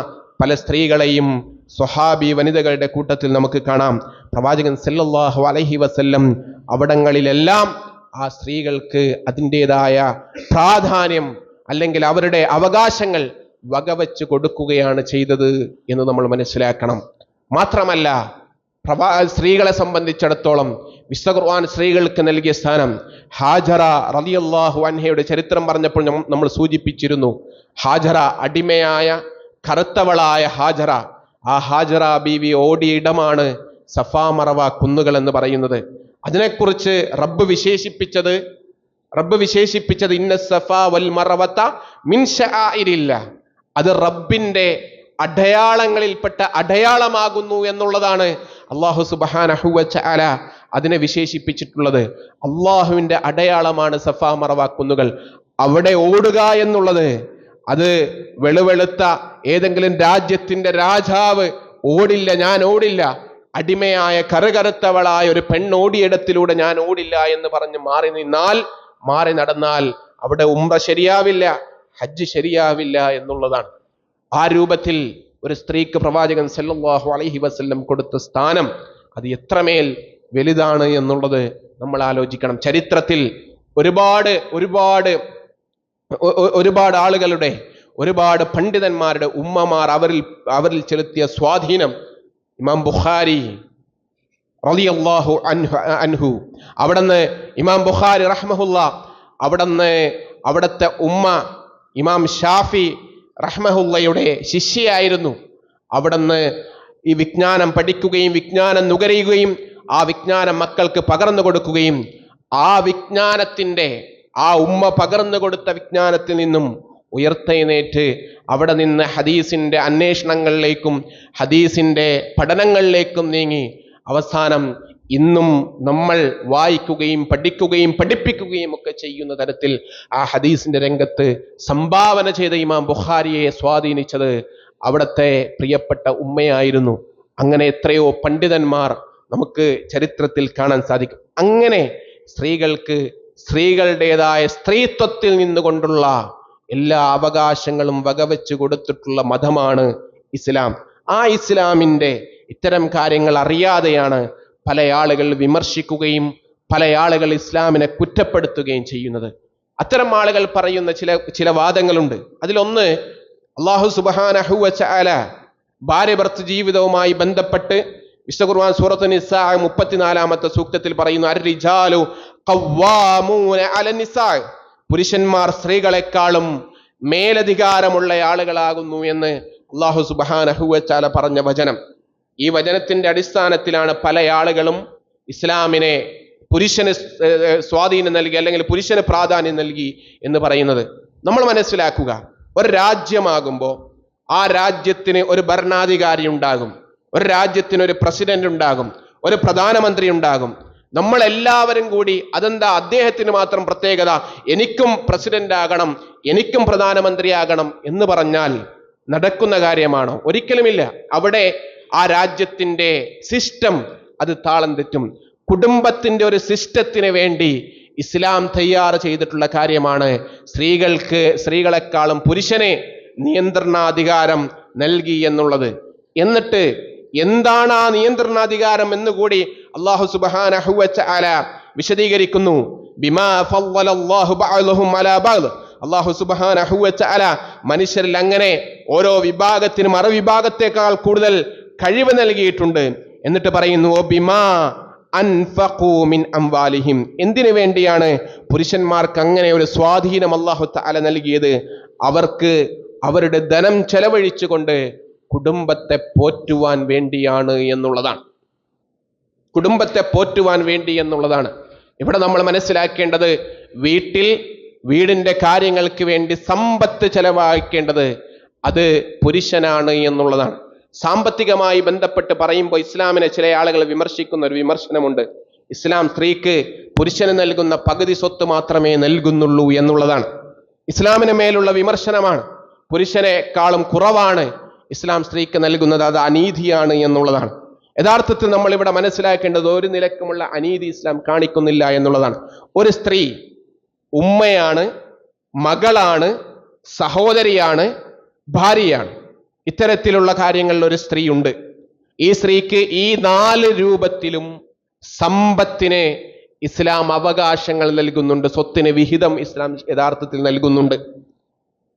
പല സ്ത്രീകളെയും സ്വഹാബി വനിതകളുടെ കൂട്ടത്തിൽ നമുക്ക് കാണാം. പ്രവാചകൻ സല്ലല്ലാഹു അലൈഹി വസല്ലം അവിടങ്ങളിലെല്ലാം ആ സ്ത്രീകൾക്ക് അതിൻ്റെതായ പ്രാധാന്യം അല്ലെങ്കിൽ അവരുടെ അവകാശങ്ങൾ വകവെച്ച് കൊടുക്കുകയാണ് ചെയ്തത് എന്ന് നമ്മൾ മനസ്സിലാക്കണം. മാത്രമല്ല സ്ത്രീകളെ സംബന്ധിച്ചിടത്തോളം വിശുദ്ധ ഖുർആൻ സ്ത്രീകൾക്ക് നൽകിയ സ്ഥാനം, ഹാജറ റളിയല്ലാഹു അൻഹയുടെ ചരിത്രം പറഞ്ഞപ്പോൾ നമ്മൾ സൂചിപ്പിച്ചിരുന്നു. ഹാജറ, അടിമയായ കറുത്തവളായ ഹാജറ, ആ ഹാജറ ബീവി ഓടിയ ഇടമാണ് സഫാ മറവ കുന്നുകൾ എന്ന് പറയുന്നത്. അതിനെക്കുറിച്ച് റബ്ബ് വിശേഷിപ്പിച്ചത് ഇന്ന സഫാ വൽ മറവത മിൻ ശആഇരില്ലാഹ്, അത് റബ്ബിന്റെ അടയാളങ്ങളിൽപ്പെട്ട അടയാളമാകുന്നു എന്നുള്ളതാണ് അല്ലാഹു സുബ്ഹാനഹു വ തആല അതിനെ വിശേഷിപ്പിച്ചിട്ടുള്ളത്. അള്ളാഹുവിന്റെ അടയാളമാണ് സഫാ മറവ കുന്നുകൾ. അവിടെ ഓടുക എന്നുള്ളത് അത് വെളുവെളുത്ത ഏതെങ്കിലും രാജ്യത്തിന്റെ രാജാവ് ഓടില്ല, ഞാൻ ഓടില്ല, അടിമയായ കറുകറുത്തവളായ ഒരു പെണ്ണോടിയിടത്തിലൂടെ ഞാൻ ഓടില്ല എന്ന് പറഞ്ഞ് മാറി നടന്നാൽ അവിടെ ഉംറ ശരിയാവില്ല, ഹജ്ജ് ശരിയാവില്ല എന്നുള്ളതാണ്. ആ രൂപത്തിൽ ഒരു സ്ത്രീക്ക് പ്രവാചകൻ സല്ലല്ലാഹു അലൈഹി വസല്ലം കൊടുത്ത സ്ഥാനം അത് എത്രമേൽ വലുതാണ് എന്നുള്ളത് നമ്മൾ ആലോചിക്കണം. ചരിത്രത്തിൽ ഒരുപാട് ആളുകളുടെ, ഒരുപാട് പണ്ഡിതന്മാരുടെ ഉമ്മമാർ അവരിൽ ചെലുത്തിയ സ്വാധീനം. ഇമാം ബുഖാരി റളിയല്ലാഹു അൻഹു, അവിടുന്ന് ഇമാം ബുഖാരി റഹ്മഹുല്ലാ, അവിടുത്തെ ഉമ്മ ഇമാം ഷാഫി റഹ്മഹുല്ലയുടെ ശിഷ്യയായിരുന്നു. അവിടുന്ന് ഈ വിജ്ഞാനം പഠിക്കുകയും വിജ്ഞാനം നുകരുകയും ആ വിജ്ഞാനം മക്കൾക്ക് പകർന്നു കൊടുക്കുകയും ആ ഉമ്മ പകർന്നു കൊടുത്ത വിജ്ഞാനത്തിൽ നിന്നും ഉയർത്തെഴുന്നേറ്റ് അവിടെ നിന്ന് ഹദീസിന്റെ അന്വേഷണങ്ങളിലേക്കും ഹദീസിന്റെ പഠനങ്ങളിലേക്കും നീങ്ങി അവസാനം ഇന്നും നമ്മൾ വായിക്കുകയും പഠിക്കുകയും പഠിപ്പിക്കുകയും ഒക്കെ ചെയ്യുന്ന തരത്തിൽ ആ ഹദീസിന്റെ രംഗത്ത് സംഭാവന ചെയ്ത ഇമാം ബുഖാരിയെ സ്വാധീനിച്ചത് അവിടുത്തെ പ്രിയപ്പെട്ട ഉമ്മയായിരുന്നു. അങ്ങനെ എത്രയോ പണ്ഡിതന്മാർ നമുക്ക് ചരിത്രത്തിൽ കാണാൻ സാധിക്കും. അങ്ങനെ സ്ത്രീകൾക്ക് സ്ത്രീകളുടേതായ സ്ത്രീത്വത്തിൽ നിന്നുകൊണ്ടുള്ള എല്ലാ അവകാശങ്ങളും വകവെച്ച് കൊടുത്തിട്ടുള്ള മതമാണ് ഇസ്ലാം. ആ ഇസ്ലാമിന്റെ ഇത്തരം കാര്യങ്ങൾ അറിയാതെയാണ് പല ആളുകൾ വിമർശിക്കുകയും പല ആളുകൾ ഇസ്ലാമിനെ കുറ്റപ്പെടുത്തുകയും ചെയ്യുന്നത്. അത്തരം ആളുകൾ പറയുന്ന ചില വാദങ്ങളുണ്ട്. അതിലൊന്ന്, അല്ലാഹു സുബ്ഹാനഹു വ തആല ഭാര്യ ഭർത്തൃ ജീവിതവുമായി ബന്ധപ്പെട്ട് വിശുദ്ധ ഖുർആൻ സൂറത്തുൻ നിസാ 34-ാമത്തെ സൂക്തത്തിൽ പറയുന്നു, അർ-റിജാലു ഖവ്വാമൂന അലൻ നിസാ, പുരുഷന്മാർ സ്ത്രീകളെക്കാളും മേലധികാരമുള്ള ആളുകളാകുന്നു എന്ന് അല്ലാഹു സുബ്ഹാനഹു വ തആല പറഞ്ഞ വചനം. ഈ വചനത്തിന്റെ അടിസ്ഥാനത്തിലാണ് പല ആളുകളും ഇസ്ലാമിനെ പുരുഷന് സ്വാധീനം നൽകി അല്ലെങ്കിൽ പുരുഷന് പ്രാധാന്യം നൽകി എന്ന് പറയുന്നത്. നമ്മൾ മനസ്സിലാക്കുക, ഒരു രാജ്യമാകുമ്പോൾ ആ രാജ്യത്തിന് ഒരു ഭരണാധികാരി ഉണ്ടാകും, ഒരു രാജ്യത്തിന് ഒരു പ്രസിഡന്റ് ഉണ്ടാകും, ഒരു പ്രധാനമന്ത്രി ഉണ്ടാകും. നമ്മളെല്ലാവരും കൂടി അതെന്താ അദ്ദേഹത്തിന് മാത്രം പ്രത്യേകത, എനിക്കും പ്രസിഡന്റ് ആകണം, എനിക്കും പ്രധാനമന്ത്രിയാകണം എന്ന് പറഞ്ഞാൽ നടക്കുന്ന കാര്യമാണോ? ഒരിക്കലുമില്ല. അവിടെ ആ രാജ്യത്തിന്റെ സിസ്റ്റം അത് താളം തെറ്റും. കുടുംബത്തിന്റെ ഒരു സിസ്റ്റത്തിന് വേണ്ടി ഇസ്ലാം തയ്യാർ ചെയ്തിട്ടുള്ള കാര്യമാണ് സ്ത്രീകളെക്കാളും പുരുഷനെ നിയന്ത്രണാധികാരം നൽകി എന്നുള്ളത്. എന്നിട്ട് എന്താണ് ആ നിയന്ത്രണാധികാരം എന്നുകൂടി അല്ലാഹു സുബ്ഹാനഹു വ തആല വിശദീകരിക്കുന്നു. ബിമാ ഫളലല്ലാഹു ബഅദഹും അലാ ബഅദ്, അല്ലാഹു സുബ്ഹാനഹു വ തആല മനുഷ്യരിൽ അങ്ങനെ ഓരോ വിഭാഗത്തിനും മറുവിഭാഗത്തേക്കാൾ കൂടുതൽ കഴിവ് നൽകിയിട്ടുണ്ട്. എന്നിട്ട് പറയുന്നു, ബിമാ അൻഫഖൂ മിൻ അംവാലിഹിം, എന്തിനു വേണ്ടിയാണ് പുരുഷന്മാർക്ക് അങ്ങനെ ഒരു സ്വാധീനം അല്ലാഹു തആല നൽകിയത്? അവർക്ക് അവരുടെ ധനം ചെലവഴിച്ചുകൊണ്ട് കുടുംബത്തെ പോറ്റുവാൻ വേണ്ടിയാണ് എന്നുള്ളതാണ്. കുടുംബത്തെ പോറ്റുവാൻ വേണ്ടി എന്നുള്ളതാണ്. ഇവിടെ നമ്മൾ മനസ്സിലാക്കേണ്ടത്, വീടിന്റെ കാര്യങ്ങൾക്ക് വേണ്ടി സമ്പത്ത് ചെലവഴിക്കേണ്ടത് അത് പുരുഷനാണ് എന്നുള്ളതാണ്. സാമ്പത്തികമായി ബന്ധപ്പെട്ട് പറയുമ്പോൾ ഇസ്ലാമിനെ ചില ആളുകൾ വിമർശിക്കുന്ന ഒരു വിമർശനമുണ്ട്. ഇസ്ലാം സ്ത്രീക്ക് പുരുഷന് നൽകുന്ന പകുതി സ്വത്ത് മാത്രമേ നൽകുന്നുള്ളൂ എന്നുള്ളതാണ്. ഇസ്ലാമിന് മേലുള്ള വിമർശനമാണ്. പുരുഷനെക്കാളും കുറവാണ് ഇസ്ലാം സ്ത്രീക്ക് നൽകുന്നത്, അത് അനീതിയാണ് എന്നുള്ളതാണ്. യഥാർത്ഥത്തിൽ നമ്മൾ ഇവിടെ മനസ്സിലാക്കേണ്ടത് ഒരു നിലക്കുമുള്ള അനീതി ഇസ്ലാം കാണിക്കുന്നില്ല എന്നുള്ളതാണ്. ഒരു സ്ത്രീ ഉമ്മയാണ്, മകളാണ്, സഹോദരിയാണ്, ഭാര്യയാണ്. ഇത്തരത്തിലുള്ള കാര്യങ്ങളിൽ ഒരു സ്ത്രീ ഉണ്ട്. ഈ സ്ത്രീക്ക് ഈ 4 രൂപത്തിലും സമ്പത്തിനെ ഇസ്ലാം അവകാശങ്ങൾ നൽകുന്നുണ്ട്, സ്വത്തിന് വിഹിതം ഇസ്ലാം യഥാർത്ഥത്തിൽ നൽകുന്നുണ്ട്.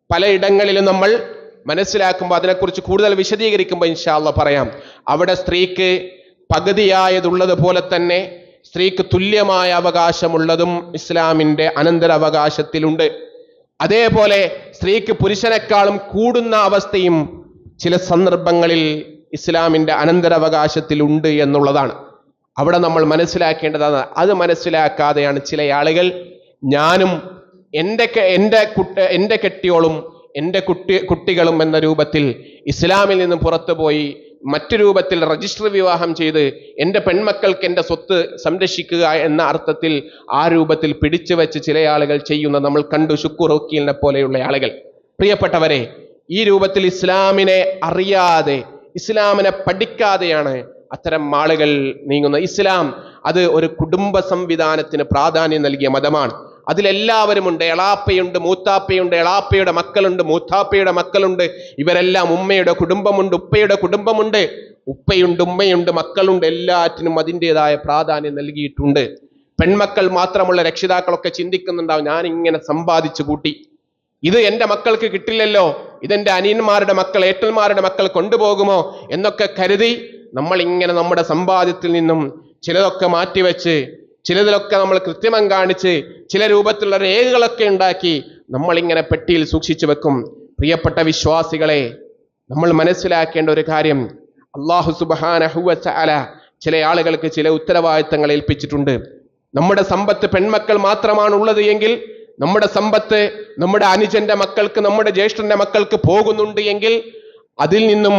പലയിടങ്ങളിലും നമ്മൾ മനസ്സിലാക്കുമ്പോൾ അതിനെക്കുറിച്ച് കൂടുതൽ വിശദീകരിക്കുമ്പോൾ ഇൻഷാ അല്ലാഹ് പറയാം. അവിടെ സ്ത്രീക്ക് പകുതിയായതുള്ളത് തന്നെ സ്ത്രീക്ക് തുല്യമായ അവകാശമുള്ളതും ഇസ്ലാമിൻ്റെ അനന്തരാവകാശത്തിലുണ്ട്. അതേപോലെ സ്ത്രീക്ക് പുരുഷനേക്കാളും കൂടുന്ന അവസ്ഥയും ചില സന്ദർഭങ്ങളിൽ ഇസ്ലാമിൻ്റെ അനന്തരാവകാശത്തിലുണ്ട് എന്നുള്ളതാണ് അവിടെ നമ്മൾ മനസ്സിലാക്കേണ്ടതാണ്. അത് മനസ്സിലാക്കാതെയാണ് ചില ആളുകൾ ഞാനും എൻ്റെ കെട്ടിയോളും എൻ്റെ കുട്ടികളും എന്ന രൂപത്തിൽ ഇസ്ലാമിൽ നിന്നും പുറത്തുപോയി മറ്റു രൂപത്തിൽ രജിസ്റ്റർ വിവാഹം ചെയ്ത് എൻ്റെ പെൺമക്കൾക്ക് എൻ്റെ സ്വത്ത് സംരക്ഷിക്കുക എന്ന അർത്ഥത്തിൽ ആ രൂപത്തിൽ പിടിച്ചു വെച്ച് ചില ആളുകൾ ചെയ്യുന്ന നമ്മൾ കണ്ടു. ശുക്കൂർ വക്കീലിനെ പോലെയുള്ള ആളുകൾ. പ്രിയപ്പെട്ടവരെ, ഈ രൂപത്തിൽ ഇസ്ലാമിനെ അറിയാതെ ഇസ്ലാമിനെ പഠിക്കാതെയാണ് അത്തരം ആളുകൾ നീങ്ങുന്നത്. ഇസ്ലാം അത് ഒരു കുടുംബ സംവിധാനത്തിന് പ്രാധാന്യം നൽകിയ മതമാണ്. അതിലെല്ലാവരും ഉണ്ട്. എളാപ്പയുണ്ട്, മൂത്താപ്പയുണ്ട്, എളാപ്പയുടെ മക്കളുണ്ട്, മൂത്താപ്പയുടെ മക്കളുണ്ട്. ഇവരെല്ലാം ഉമ്മയുടെ കുടുംബമുണ്ട്, ഉപ്പയുടെ കുടുംബമുണ്ട്, ഉപ്പയുണ്ട്, ഉമ്മയുണ്ട്, മക്കളുണ്ട്. എല്ലാറ്റിനും അതിൻ്റെതായ പ്രാധാന്യം നൽകിയിട്ടുണ്ട്. പെൺമക്കൾ മാത്രമുള്ള രക്ഷിതാക്കളൊക്കെ ചിന്തിക്കുന്നുണ്ടാവും, ഞാൻ ഇങ്ങനെ സമ്പാദിച്ചു കൂട്ടി, ഇത് എൻ്റെ മക്കൾക്ക് കിട്ടില്ലല്ലോ, ഇതെൻ്റെ അനിയന്മാരുടെ മക്കൾ, ഏട്ടന്മാരുടെ മക്കൾ കൊണ്ടുപോകുമോ എന്നൊക്കെ കരുതി നമ്മൾ ഇങ്ങനെ നമ്മുടെ സമ്പാദ്യത്തിൽ നിന്നും ചിലതൊക്കെ മാറ്റിവെച്ച് ചിലതിലൊക്കെ നമ്മൾ കൃത്രിമം കാണിച്ച് ചില രൂപത്തിലുള്ള രേഖകളൊക്കെ ഉണ്ടാക്കി നമ്മളിങ്ങനെ പെട്ടിയിൽ സൂക്ഷിച്ചു വെക്കും. പ്രിയപ്പെട്ട വിശ്വാസികളെ, നമ്മൾ മനസ്സിലാക്കേണ്ട ഒരു കാര്യം, അല്ലാഹു സുബ്ഹാനഹു വ തആല ചില ആളുകൾക്ക് ചില ഉത്തരവാദിത്തങ്ങൾ ഏൽപ്പിച്ചിട്ടുണ്ട്. നമ്മുടെ സമ്പത്ത് പെൺമക്കൾ മാത്രമാണ് ഉള്ളത് എങ്കിൽ, നമ്മുടെ സമ്പത്ത് നമ്മുടെ അനുജന്റെ മക്കൾക്ക്, നമ്മുടെ ജ്യേഷ്ഠന്റെ മക്കൾക്ക് പോകുന്നുണ്ട് എങ്കിൽ അതിൽ നിന്നും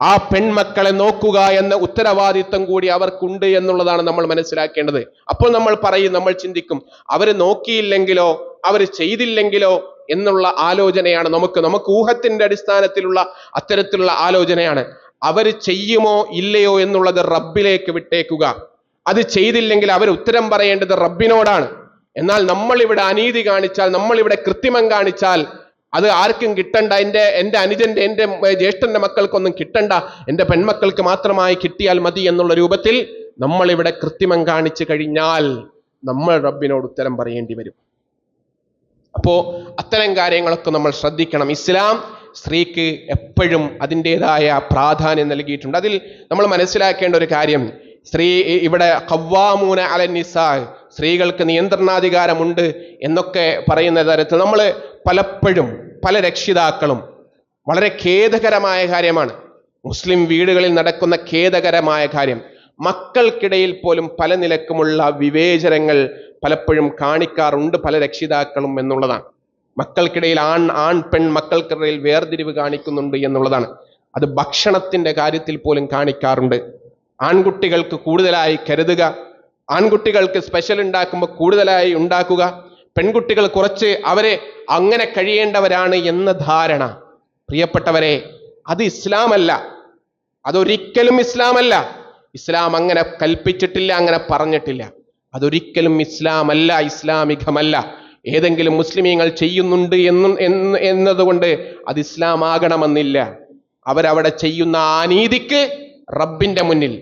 ആ പെൺമക്കളെ നോക്കുക എന്ന ഉത്തരവാദിത്വം കൂടി അവർക്കുണ്ട് എന്നുള്ളതാണ് നമ്മൾ മനസ്സിലാക്കേണ്ടത്. അപ്പോൾ നമ്മൾ നമ്മൾ ചിന്തിക്കും, അവര് നോക്കിയില്ലെങ്കിലോ അവർ ചെയ്തില്ലെങ്കിലോ എന്നുള്ള ആലോചനയാണ് നമുക്ക് ഊഹത്തിന്റെ അടിസ്ഥാനത്തിലുള്ള അത്തരത്തിലുള്ള ആലോചനയാണ്. അവർ ചെയ്യുമോ ഇല്ലയോ എന്നുള്ളത് റബ്ബിലേക്ക് വിട്ടേക്കുക. അത് ചെയ്തില്ലെങ്കിൽ അവർ ഉത്തരം പറയേണ്ടത് റബ്ബിനോടാണ്. എന്നാൽ നമ്മളിവിടെ അനീതി കാണിച്ചാൽ, നമ്മളിവിടെ കൃത്രിമം കാണിച്ചാൽ അത് ആർക്കും കിട്ടണ്ട, എൻ്റെ അനുജന്റെ എൻ്റെ ജ്യേഷ്ഠന്റെ മക്കൾക്കൊന്നും കിട്ടണ്ട, എൻ്റെ പെൺമക്കൾക്ക് മാത്രമായി കിട്ടിയാൽ മതി എന്നുള്ള രൂപത്തിൽ നമ്മളിവിടെ കൃത്രിമം കാണിച്ചു കഴിഞ്ഞാൽ നമ്മൾ റബ്ബിനോട് ഉത്തരം പറയേണ്ടി വരും. അപ്പോ അത്തരം കാര്യങ്ങളൊക്കെ നമ്മൾ ശ്രദ്ധിക്കണം. ഇസ്ലാം സ്ത്രീക്ക് എപ്പോഴും അതിൻ്റെതായ പ്രാധാന്യം നൽകിയിട്ടുണ്ട്. അതിൽ നമ്മൾ മനസ്സിലാക്കേണ്ട ഒരു കാര്യം, സ്ത്രീ ഇവിടെ ഖവ്വാമൂന അലൻ നിസാ, സ്ത്രീകൾക്ക് നിയന്ത്രണാധികാരമുണ്ട് എന്നൊക്കെ പറയുന്ന തരത്തിൽ നമ്മൾ പലപ്പോഴും പല രക്ഷിതാക്കളും, വളരെ ഖേദകരമായ കാര്യമാണ്, മുസ്ലിം വീടുകളിൽ നടക്കുന്ന ഖേദകരമായ കാര്യം, മക്കൾക്കിടയിൽ പോലും പല നിലക്കുമുള്ള വിവേചനങ്ങൾ പലപ്പോഴും കാണിക്കാറുണ്ട് പല രക്ഷിതാക്കളും എന്നുള്ളതാണ്. മക്കൾക്കിടയിൽ ആൺ പെൺ മക്കൾക്കിടയിൽ വേർതിരിവ് കാണിക്കുന്നുണ്ട് എന്നുള്ളതാണ്. അത് ഭക്ഷണത്തിന്റെ കാര്യത്തിൽ പോലും കാണിക്കാറുണ്ട്. ആൺകുട്ടികൾക്ക് കൂടുതലായി കരുതുക, ആൺകുട്ടികൾക്ക് സ്പെഷ്യൽ ഉണ്ടാക്കുമ്പോൾ കൂടുതലായി ഉണ്ടാക്കുക, പെൺകുട്ടികൾ കുറച്ച് അവരെ അങ്ങനെ കഴിയേണ്ടവരാണ് എന്ന ധാരണ. പ്രിയപ്പെട്ടവരെ, അത് ഇസ്ലാമല്ല, അതൊരിക്കലും ഇസ്ലാമല്ല. ഇസ്ലാം അങ്ങനെ കൽപ്പിച്ചിട്ടില്ല, അങ്ങനെ പറഞ്ഞിട്ടില്ല. അതൊരിക്കലും ഇസ്ലാമല്ല, ഇസ്ലാമികമല്ല. ഏതെങ്കിലും മുസ്ലിമീങ്ങൾ ചെയ്യുന്നുണ്ട് എന്നതുകൊണ്ട് അത് ഇസ്ലാം ആകണമെന്നില്ല. അവരവിടെ ചെയ്യുന്ന അനീതിക്ക് റബ്ബിന്റെ മുന്നിൽ,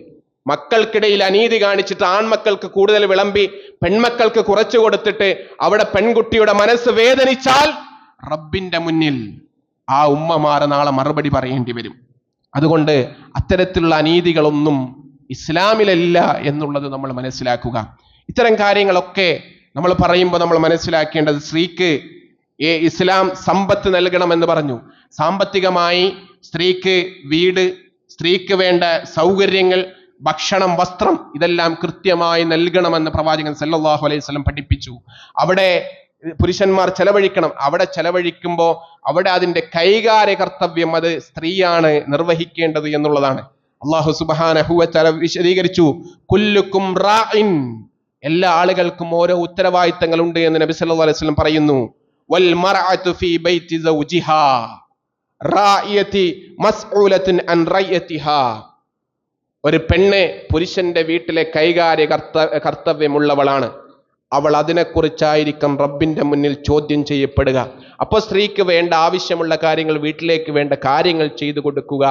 മക്കൾക്കിടയിൽ അനീതി കാണിച്ചിട്ട് ആൺമക്കൾക്ക് കൂടുതൽ വിളമ്പി പെൺമക്കൾക്ക് കുറച്ചു കൊടുത്തിട്ട് അവിടെ പെൺകുട്ടിയുടെ മനസ്സ് വേദനിച്ചാൽ റബ്ബിന്റെ മുന്നിൽ ആ ഉമ്മമാർ നാളെ മറുപടി പറയേണ്ടി വരും. അതുകൊണ്ട് അത്തരത്തിലുള്ള അനീതികളൊന്നും ഇസ്ലാമിലല്ല എന്നുള്ളത് നമ്മൾ മനസ്സിലാക്കുക. ഇത്തരം കാര്യങ്ങളൊക്കെ നമ്മൾ പറയുമ്പോൾ നമ്മൾ മനസ്സിലാക്കേണ്ടത്, സ്ത്രീക്ക് ഇസ്ലാം സമ്പത്ത് നൽകണമെന്ന് പറഞ്ഞു. സാമ്പത്തികമായി സ്ത്രീക്ക് വീട്, സ്ത്രീക്ക് വേണ്ട സൗകര്യങ്ങൾ, ഭക്ഷണം, വസ്ത്രം ഇതെല്ലാം കൃത്യമായി നൽകണമെന്ന് പ്രവാചകൻ സല്ലല്ലാഹു അലൈഹി വസല്ലം പഠിപ്പിച്ചു. അവിടെ പുരുഷന്മാർ ചെലവഴിക്കണം. അവിടെ ചെലവഴിക്കുമ്പോൾ അവിടെ അതിൻ്റെ കൈകാര്യ കർത്തവ്യം അത് സ്ത്രീയാണ് നിർവഹിക്കേണ്ടത് എന്നുള്ളതാണ്. അല്ലാഹു സുബ്ഹാനഹു വ തആല വിശദീകരിച്ചു, കുല്ലുക്കും റാഇൻ, എല്ലാ ആളുകൾക്കും ഓരോ ഉത്തരവാദിത്തങ്ങളുണ്ട് എന്ന് നബി സല്ലല്ലാഹു അലൈഹി വസല്ലം പറയുന്നു. വൽ മർഅതു ഫീ ബൈതി സൗജിഹാ റാഇയതി മസ്ഊലത്തുൻ അൻ റയതിഹാ. ഒരു പെണ്ണ് പുരുഷന്റെ വീട്ടിലെ കൈകാര്യ കർത്തവ്യമുള്ളവളാണ്. അവൾ അതിനെക്കുറിച്ചായിരിക്കും റബ്ബിന്റെ മുന്നിൽ ചോദ്യം ചെയ്യപ്പെടുക. അപ്പോൾ സ്ത്രീക്ക് വേണ്ട ആവശ്യമുള്ള കാര്യങ്ങൾ, വീട്ടിലേക്ക് വേണ്ട കാര്യങ്ങൾ ചെയ്തു കൊടുക്കുക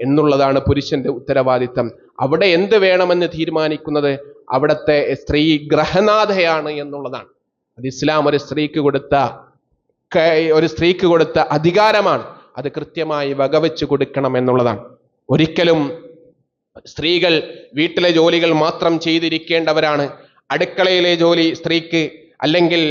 എന്നുള്ളതാണ് പുരുഷന്റെ ഉത്തരവാദിത്തം. അവിടെ എന്ത് വേണമെന്ന് തീരുമാനിക്കുന്നത് അവിടുത്തെ സ്ത്രീ ഗ്രഹനാഥയാണ് എന്നുള്ളതാണ്. അത് ഇസ്ലാം ഒരു സ്ത്രീക്ക് കൊടുത്ത അധികാരമാണ്. അത് കൃത്യമായി വകവെച്ച് കൊടുക്കണം എന്നുള്ളതാണ്. ഒരിക്കലും സ്ത്രീകൾ വീട്ടിലെ ജോലികൾ മാത്രം ചെയ്തിരിക്കേണ്ടവരാണ്. അടുക്കളയിലെ ജോലി സ്ത്രീക്ക് അല്ലെങ്കിൽ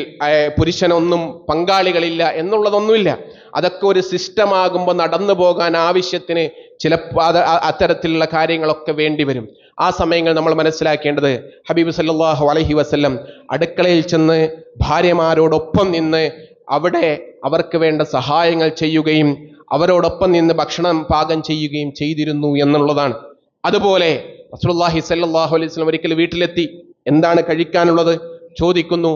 പുരുഷനൊന്നും പങ്കാളികളില്ല എന്നുള്ളതൊന്നുമില്ല. അതൊക്കെ ഒരു സിസ്റ്റമാകുമ്പോൾ നടന്നു പോകാൻ ആവശ്യത്തിന് ചിലപ്പോൾ അത്തരത്തിലുള്ള കാര്യങ്ങളൊക്കെ വേണ്ടി വരും. ആ സമയങ്ങൾ നമ്മൾ മനസ്സിലാക്കേണ്ടത് ഹബീബ് സല്ലല്ലാഹു അലൈഹി വസല്ലം അടുക്കളയിൽ ചെന്ന് ഭാര്യമാരോടൊപ്പം നിന്ന് അവിടെ അവർക്ക് വേണ്ട സഹായങ്ങൾ ചെയ്യുകയും അവരോടൊപ്പം നിന്ന് ഭക്ഷണം പാകം ചെയ്യുകയും ചെയ്തിരുന്നു എന്നുള്ളതാണ്. അതുപോലെ റസൂലുള്ളാഹി സ്വല്ലല്ലാഹു അലൈഹി വസല്ലം ഒരിക്കൽ വീട്ടിലെത്തി. എന്താണ് കഴിക്കാനുള്ളത് ചോദിക്കുന്നു.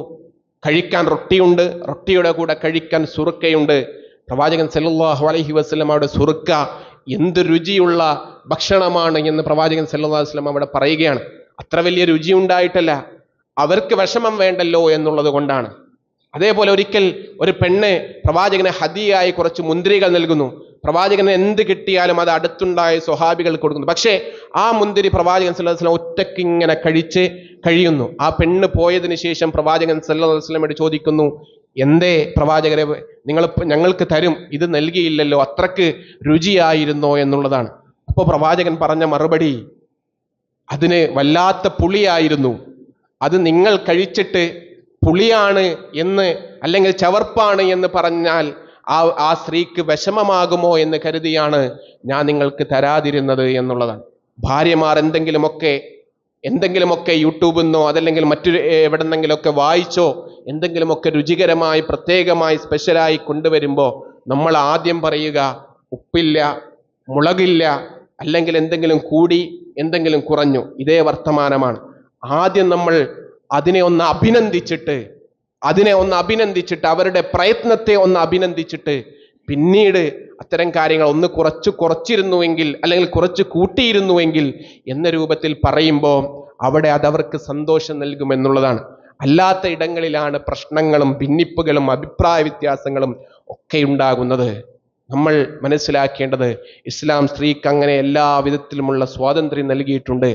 കഴിക്കാൻ റൊട്ടിയുണ്ട്, റൊട്ടിയുടെ കൂടെ കഴിക്കാൻ സുറുക്കയുണ്ട്. പ്രവാചകൻ സല്ലല്ലാഹു അലൈഹി വസല്ലം അവിടെ സുറുക്ക എന്ത് രുചിയുള്ള ഭക്ഷണമാണ് എന്ന് പ്രവാചകൻ സല്ലല്ലാഹു അലൈഹി വസല്ലം അവിടെ പറയുകയാണ്. അത്ര വലിയ രുചി ഉണ്ടായിട്ടല്ല, അവർക്ക് വിഷമം വേണ്ടല്ലോ എന്നുള്ളത് കൊണ്ടാണ്. അതേപോലെ ഒരിക്കൽ ഒരു പെണ്ണ് പ്രവാചകന് ഹദിയായി കുറച്ച് മുന്തിരികൾ നൽകുന്നു. പ്രവാചകന് എന്ത് കിട്ടിയാലും അത് അടുത്തുണ്ടായ സ്വഹാബികൾ കൊടുക്കുന്നു. പക്ഷേ ആ മുന്തിരി പ്രവാചകൻ സല്ലല്ലാഹു അലൈഹി വസല്ലം ഒറ്റയ്ക്ക് ഇങ്ങനെ കഴിച്ച് കഴിയുന്നു. ആ പെണ്ണ് പോയതിനു ശേഷം പ്രവാചകൻ സല്ലല്ലാഹു അലൈഹി വസല്ലമയോട് ചോദിക്കുന്നു, എന്തേ പ്രവാചകരെ ഞങ്ങൾക്ക് തരും, ഇത് നൽകിയില്ലല്ലോ, അത്രക്ക് രുചിയായിരുന്നോ എന്നുള്ളതാണ്. അപ്പോൾ പ്രവാചകൻ പറഞ്ഞ മറുപടി, അതിന് വല്ലാത്ത പുളിയായിരുന്നു. അത് നിങ്ങൾ കഴിച്ചിട്ട് പുളിയാണ് എന്ന് അല്ലെങ്കിൽ ചവർപ്പാണ് എന്ന് പറഞ്ഞാൽ ആ സ്ത്രീക്ക് വിഷമമാകുമോ എന്ന് കരുതിയാണ് ഞാൻ നിങ്ങൾക്ക് തരാതിരുന്നത് എന്നുള്ളതാണ്. ഭാര്യമാർ എന്തെങ്കിലുമൊക്കെ യൂട്യൂബിൽ നിന്നോ അതല്ലെങ്കിൽ മറ്റൊരു എവിടെന്നെങ്കിലുമൊക്കെ വായിച്ചോ എന്തെങ്കിലുമൊക്കെ രുചികരമായി പ്രത്യേകമായി സ്പെഷ്യലായി കൊണ്ടുവരുമ്പോൾ നമ്മൾ ആദ്യം പറയുക ഉപ്പില്ല, മുളകില്ല, അല്ലെങ്കിൽ എന്തെങ്കിലും കൂടി എന്തെങ്കിലും കുറഞ്ഞു, ഇതേ വർത്തമാനമാണ്. ആദ്യം നമ്മൾ അതിനെ ഒന്ന് അഭിനന്ദിച്ചിട്ട് അവരുടെ പ്രയത്നത്തെ ഒന്ന് അഭിനന്ദിച്ചിട്ട് പിന്നീട് അത്തരം കാര്യങ്ങൾ ഒന്ന് കുറച്ചിരുന്നുവെങ്കിൽ അല്ലെങ്കിൽ കുറച്ച് കൂട്ടിയിരുന്നുവെങ്കിൽ എന്ന രൂപത്തിൽ പറയുമ്പോൾ അവിടെ അതവർക്ക് സന്തോഷം നൽകുമെന്നുള്ളതാണ്. അല്ലാത്ത ഇടങ്ങളിലാണ് പ്രശ്നങ്ങളും ഭിന്നിപ്പുകളും അഭിപ്രായ വ്യത്യാസങ്ങളും ഒക്കെ ഉണ്ടാകുന്നത്. നമ്മൾ മനസ്സിലാക്കേണ്ടത് ഇസ്ലാം സ്ത്രീക്ക് അങ്ങനെ എല്ലാ വിധത്തിലുമുള്ള സ്വാതന്ത്ര്യം നൽകിയിട്ടുണ്ട്.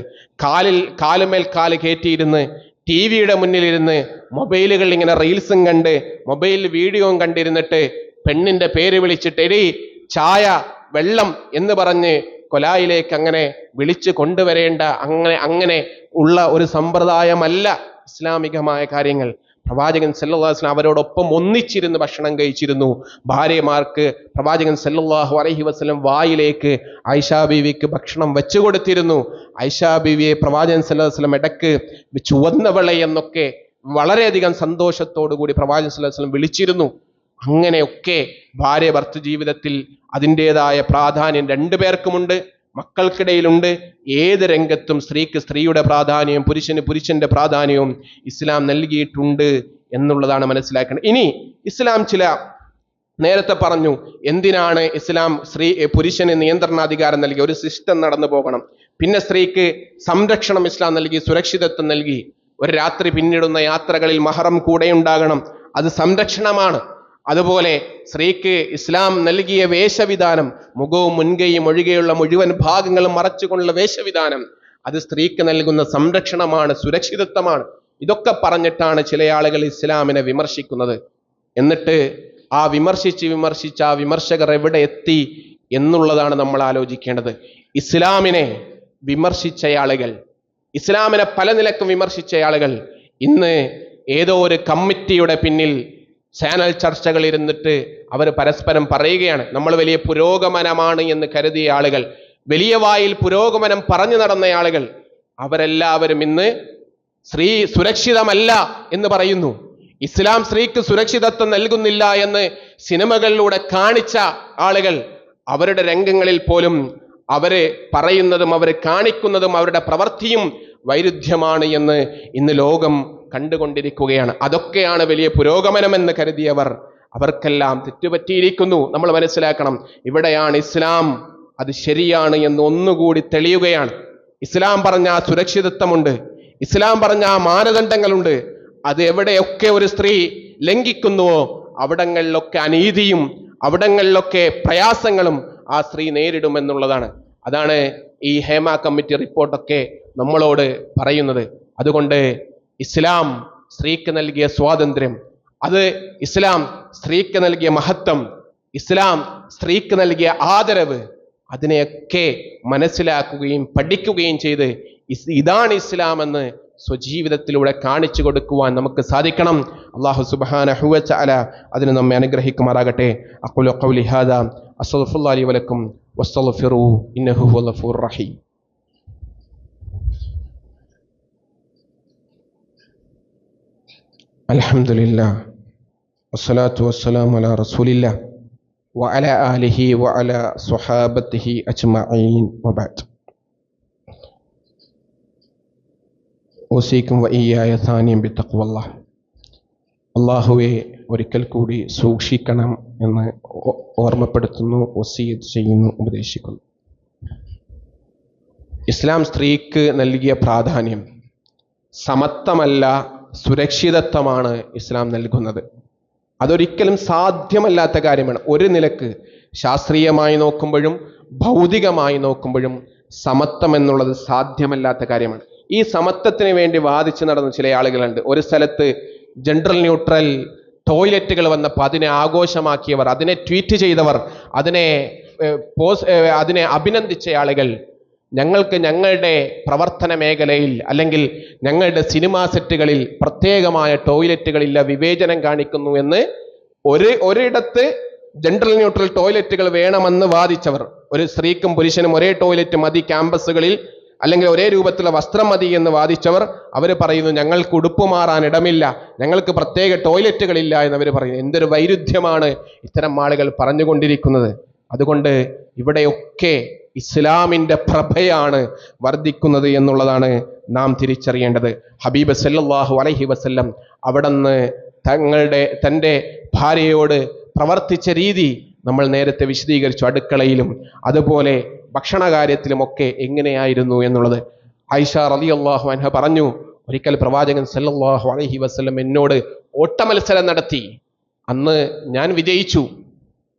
കാലുമേൽ കാല് കയറ്റിയിരുന്ന് TV-യുടെ മുന്നിലിരുന്ന് മൊബൈലുകൾ ഇങ്ങനെ റീൽസും കണ്ട് മൊബൈൽ വീഡിയോയും കണ്ടിരുന്നിട്ട് പെണ്ണിന്റെ പേര് വിളിച്ചിട്ട് എടി ചായ വെള്ളം എന്ന് പറഞ്ഞ് കൊലായിലേക്ക് അങ്ങനെ വിളിച്ചു കൊണ്ടുവരേണ്ട അങ്ങനെ ഉള്ള ഒരു സമ്പ്രദായമല്ല ഇസ്ലാമികമായ കാര്യങ്ങൾ. പ്രവാചകൻ സല്ലല്ലാഹു അലൈഹി വസല്ലം അവരോടൊപ്പം ഒന്നിച്ചിരുന്ന് ഭക്ഷണം കഴിച്ചിരുന്നു. ഭാര്യമാർക്ക് പ്രവാചകൻ സല്ലല്ലാഹു അലൈഹി വസല്ലം വായിലേക്ക് ആയിഷാ ബീവിക്ക് ഭക്ഷണം വെച്ചു കൊടുത്തിരുന്നു. ആയിഷാ ബീവിയെ പ്രവാചകൻ സല്ലല്ലാഹു അലൈഹി വസല്ലം ഇടക്ക് ചുവന്നവളെ എന്നൊക്കെ വളരെയധികം സന്തോഷത്തോടു കൂടി പ്രവാചകൻ സല്ലല്ലാഹു അലൈഹി വസല്ലം വിളിച്ചിരുന്നു. അങ്ങനെയൊക്കെ ഭാര്യ ഭർത്തൃ ജീവിതത്തിൽ അതിൻ്റെതായ പ്രാധാന്യം രണ്ടുപേർക്കുമുണ്ട്, മക്കൾക്കിടയിലുണ്ട്. ഏത് രംഗത്തും സ്ത്രീക്ക് സ്ത്രീയുടെ പ്രാധാന്യവും പുരുഷന് പുരുഷന്റെ പ്രാധാന്യവും ഇസ്ലാം നൽകിയിട്ടുണ്ട് എന്നുള്ളതാണ് മനസ്സിലാക്കേണ്ടത്. ഇനി ഇസ്ലാം നേരത്തെ പറഞ്ഞു എന്തിനാണ് ഇസ്ലാം പുരുഷന് നിയന്ത്രണാധികാരം നൽകി, ഒരു സിസ്റ്റം നടന്നു പോകണം. പിന്നെ സ്ത്രീക്ക് സംരക്ഷണം ഇസ്ലാം നൽകി, സുരക്ഷിതത്വം നൽകി. ഒരു രാത്രി പിന്നിടുന്ന യാത്രകളിൽ മഹറം കൂടെ ഉണ്ടാകണം, അത് സംരക്ഷണമാണ്. അതുപോലെ സ്ത്രീക്ക് ഇസ്ലാം നൽകിയ വേഷവിധാനം, മുഖവും മുൻകൈയും ഒഴികെയുള്ള മുഴുവൻ ഭാഗങ്ങളും മറച്ചുകൊണ്ടുള്ള വേഷവിധാനം, അത് സ്ത്രീക്ക് നൽകുന്ന സംരക്ഷണമാണ്, സുരക്ഷിതത്വമാണ്. ഇതൊക്കെ പറഞ്ഞിട്ടാണ് ചില ആളുകൾ ഇസ്ലാമിനെ വിമർശിക്കുന്നത്. എന്നിട്ട് ആ വിമർശകർ എവിടെ എത്തി എന്നുള്ളതാണ് നമ്മൾ ആലോചിക്കേണ്ടത്. ഇസ്ലാമിനെ വിമർശിച്ച ആളുകൾ, ഇസ്ലാമിനെ പല നിലക്കും വിമർശിച്ച ആളുകൾ ഇന്ന് ഏതോ ഒരു കമ്മിറ്റിയുടെ പിന്നിൽ ചാനൽ ചർച്ചകൾ ഇരുന്നിട്ട് അവർ പരസ്പരം പറയുകയാണ്, നമ്മൾ വലിയ പുരോഗമനമാണ് എന്ന് കരുതിയ ആളുകൾ, വലിയ വായിൽ പുരോഗമനം പറഞ്ഞു നടന്ന ആളുകൾ, അവരെല്ലാവരും ഇന്ന് സ്ത്രീ സുരക്ഷിതമല്ല എന്ന് പറയുന്നു. ഇസ്ലാം സ്ത്രീക്ക് സുരക്ഷിതത്വം നൽകുന്നില്ല എന്ന് സിനിമകളിലൂടെ കാണിച്ച ആളുകൾ, അവരുടെ രംഗങ്ങളിൽ പോലും അവര് പറയുന്നതും അവർ കാണിക്കുന്നതും അവരുടെ പ്രവൃത്തിയും വൈരുദ്ധ്യമാണ് എന്ന് ഇന്ന് ലോകം കണ്ടുകൊണ്ടിരിക്കുകയാണ്. അതൊക്കെയാണ് വലിയ പുരോഗമനമെന്ന് കരുതിയവർ, അവർക്കെല്ലാം തെറ്റുപറ്റിയിരിക്കുന്നു. നമ്മൾ മനസ്സിലാക്കണം, ഇവിടെയാണ് ഇസ്ലാം അത് ശരിയാണ് എന്ന് ഒന്നുകൂടി തെളിയുകയാണ്. ഇസ്ലാം പറഞ്ഞ ആ സുരക്ഷിതത്വമുണ്ട്, ഇസ്ലാം പറഞ്ഞ ആ മാനദണ്ഡങ്ങളുണ്ട്. അത് എവിടെയൊക്കെ ഒരു സ്ത്രീ ലംഘിക്കുന്നുവോ അവിടങ്ങളിലൊക്കെ അനീതിയും അവിടങ്ങളിലൊക്കെ പ്രയാസങ്ങളും ആ സ്ത്രീ നേരിടുമെന്നുള്ളതാണ്. അതാണ് ഈ ഹേമ കമ്മിറ്റി റിപ്പോർട്ടൊക്കെ നമ്മളോട് പറയുന്നത്. അതുകൊണ്ട് ഇസ്ലാം സ്ത്രീക്ക് നൽകിയ സ്വാതന്ത്ര്യം, അത് ഇസ്ലാം സ്ത്രീക്ക് നൽകിയ മഹത്വം, ഇസ്ലാം സ്ത്രീക്ക് നൽകിയ ആദരവ്, അതിനെയൊക്കെ മനസ്സിലാക്കുകയും പഠിക്കുകയും ചെയ്ത് ഇതാണ് ഇസ്ലാം എന്ന് സ്വജീവിതത്തിലൂടെ കാണിച്ചു കൊടുക്കുവാൻ നമുക്ക് സാധിക്കണം. അല്ലാഹു സുബ്ഹാനഹു വ തആല അതിന് നമ്മെ അനുഗ്രഹിക്കുമാറാകട്ടെ. അഖൂലു ഖൗലി ഹാദാ അസ്തഗ്ഫിറുല്ലാഹി ലി വലക്കും വസ്തഗ്ഫിറൂ ഇന്നഹു ഹുവൽ ഗഫൂറുർ റഹീം. അൽഹംദുലില്ലാഹ് വസ്സലാത്തു വസ്സലാമു അലാ റസൂലില്ലാഹ് വഅലാ ആലിഹി വഅലാ സ്വഹാബത്തിഹി അജ്മഈൻ വബഅദ്. ഓസിക്കും വഇയ്യായ സാനിയം ബിത്തഖ്വല്ലാഹ്. അല്ലാഹുവെ ഒരിക്കൽ കൂടി സൂക്ഷിക്കണം എന്ന് ഓർമ്മപ്പെടുത്തുന്നു, വസിയത്ത് ചെയ്യുന്നു, ഉപദേശിക്കുന്നു. ഇസ്ലാം സ്ത്രീക്ക് നൽകിയ പ്രാധാന്യം സമത്വമല്ല, സുരക്ഷിതത്വമാണ് ഇസ്ലാം നൽകുന്നത്. അതൊരിക്കലും സാധ്യമല്ലാത്ത കാര്യമാണ്. ഒരു നിലക്ക് ശാസ്ത്രീയമായി നോക്കുമ്പോഴും ഭൗതികമായി നോക്കുമ്പോഴും സമത്വം എന്നുള്ളത് സാധ്യമല്ലാത്ത കാര്യമാണ്. ഈ സമത്വത്തിന് വേണ്ടി വാദിച്ചു നടന്ന ചില ആളുകളുണ്ട്. ഒരു സ്ഥലത്ത് ജെൻഡർ ന്യൂട്രൽ ടോയ്ലറ്റുകൾ വന്നപ്പോൾ അതിനെ ആഘോഷമാക്കിയവർ, അതിനെ ട്വീറ്റ് ചെയ്തവർ, അതിനെ അഭിനന്ദിച്ച ആളുകൾ, ഞങ്ങൾക്ക് ഞങ്ങളുടെ പ്രവർത്തന മേഖലയിൽ അല്ലെങ്കിൽ ഞങ്ങളുടെ സിനിമാ സെറ്റുകളിൽ പ്രത്യേകമായ ടോയ്ലറ്റുകളില്ല, വിവേചനം കാണിക്കുന്നു എന്ന് ഒരിടത്ത് ജെൻഡർ ന്യൂട്രൽ ടോയ്ലറ്റുകൾ വേണമെന്ന് വാദിച്ചവർ, ഒരു സ്ത്രീക്കും പുരുഷനും ഒരേ ടോയ്ലറ്റ് മതി ക്യാമ്പസുകളിൽ, അല്ലെങ്കിൽ ഒരേ രൂപത്തിലുള്ള വസ്ത്രം മതി എന്ന് വാദിച്ചവർ, അവർ പറയുന്നു ഞങ്ങൾക്ക് ഉടുപ്പ് മാറാൻ ഇടമില്ല, ഞങ്ങൾക്ക് പ്രത്യേക ടോയ്ലറ്റുകളില്ല എന്നവർ പറയുന്നു. എന്തൊരു വൈരുദ്ധ്യമാണ് ഇത്തരം ആളുകൾ പറഞ്ഞുകൊണ്ടിരിക്കുന്നത്. അതുകൊണ്ട് ഇവിടെയൊക്കെ ഇസ്ലാമിൻ്റെ പ്രഭയാണ് വർദ്ധിക്കുന്നത് എന്നുള്ളതാണ് നാം തിരിച്ചറിയേണ്ടത്. ഹബീബ് സല്ലല്ലാഹു അലൈഹി വസല്ലം അവിടുന്ന് തൻ്റെ ഭാര്യയോട് പ്രവർത്തിച്ച രീതി നമ്മൾ നേരത്തെ വിശദീകരിച്ചു. അടുക്കളയിലും അതുപോലെ ഭക്ഷണ കാര്യത്തിലുമൊക്കെ എങ്ങനെയായിരുന്നു എന്നുള്ളത്. ആയിഷ റളിയല്ലാഹു അൻഹ പറഞ്ഞു, ഒരിക്കൽ പ്രവാചകൻ സല്ലല്ലാഹു അലൈഹി വസല്ലം എന്നോട് ഓട്ടമത്സരം നടത്തി. അന്ന് ഞാൻ വിജയിച്ചു.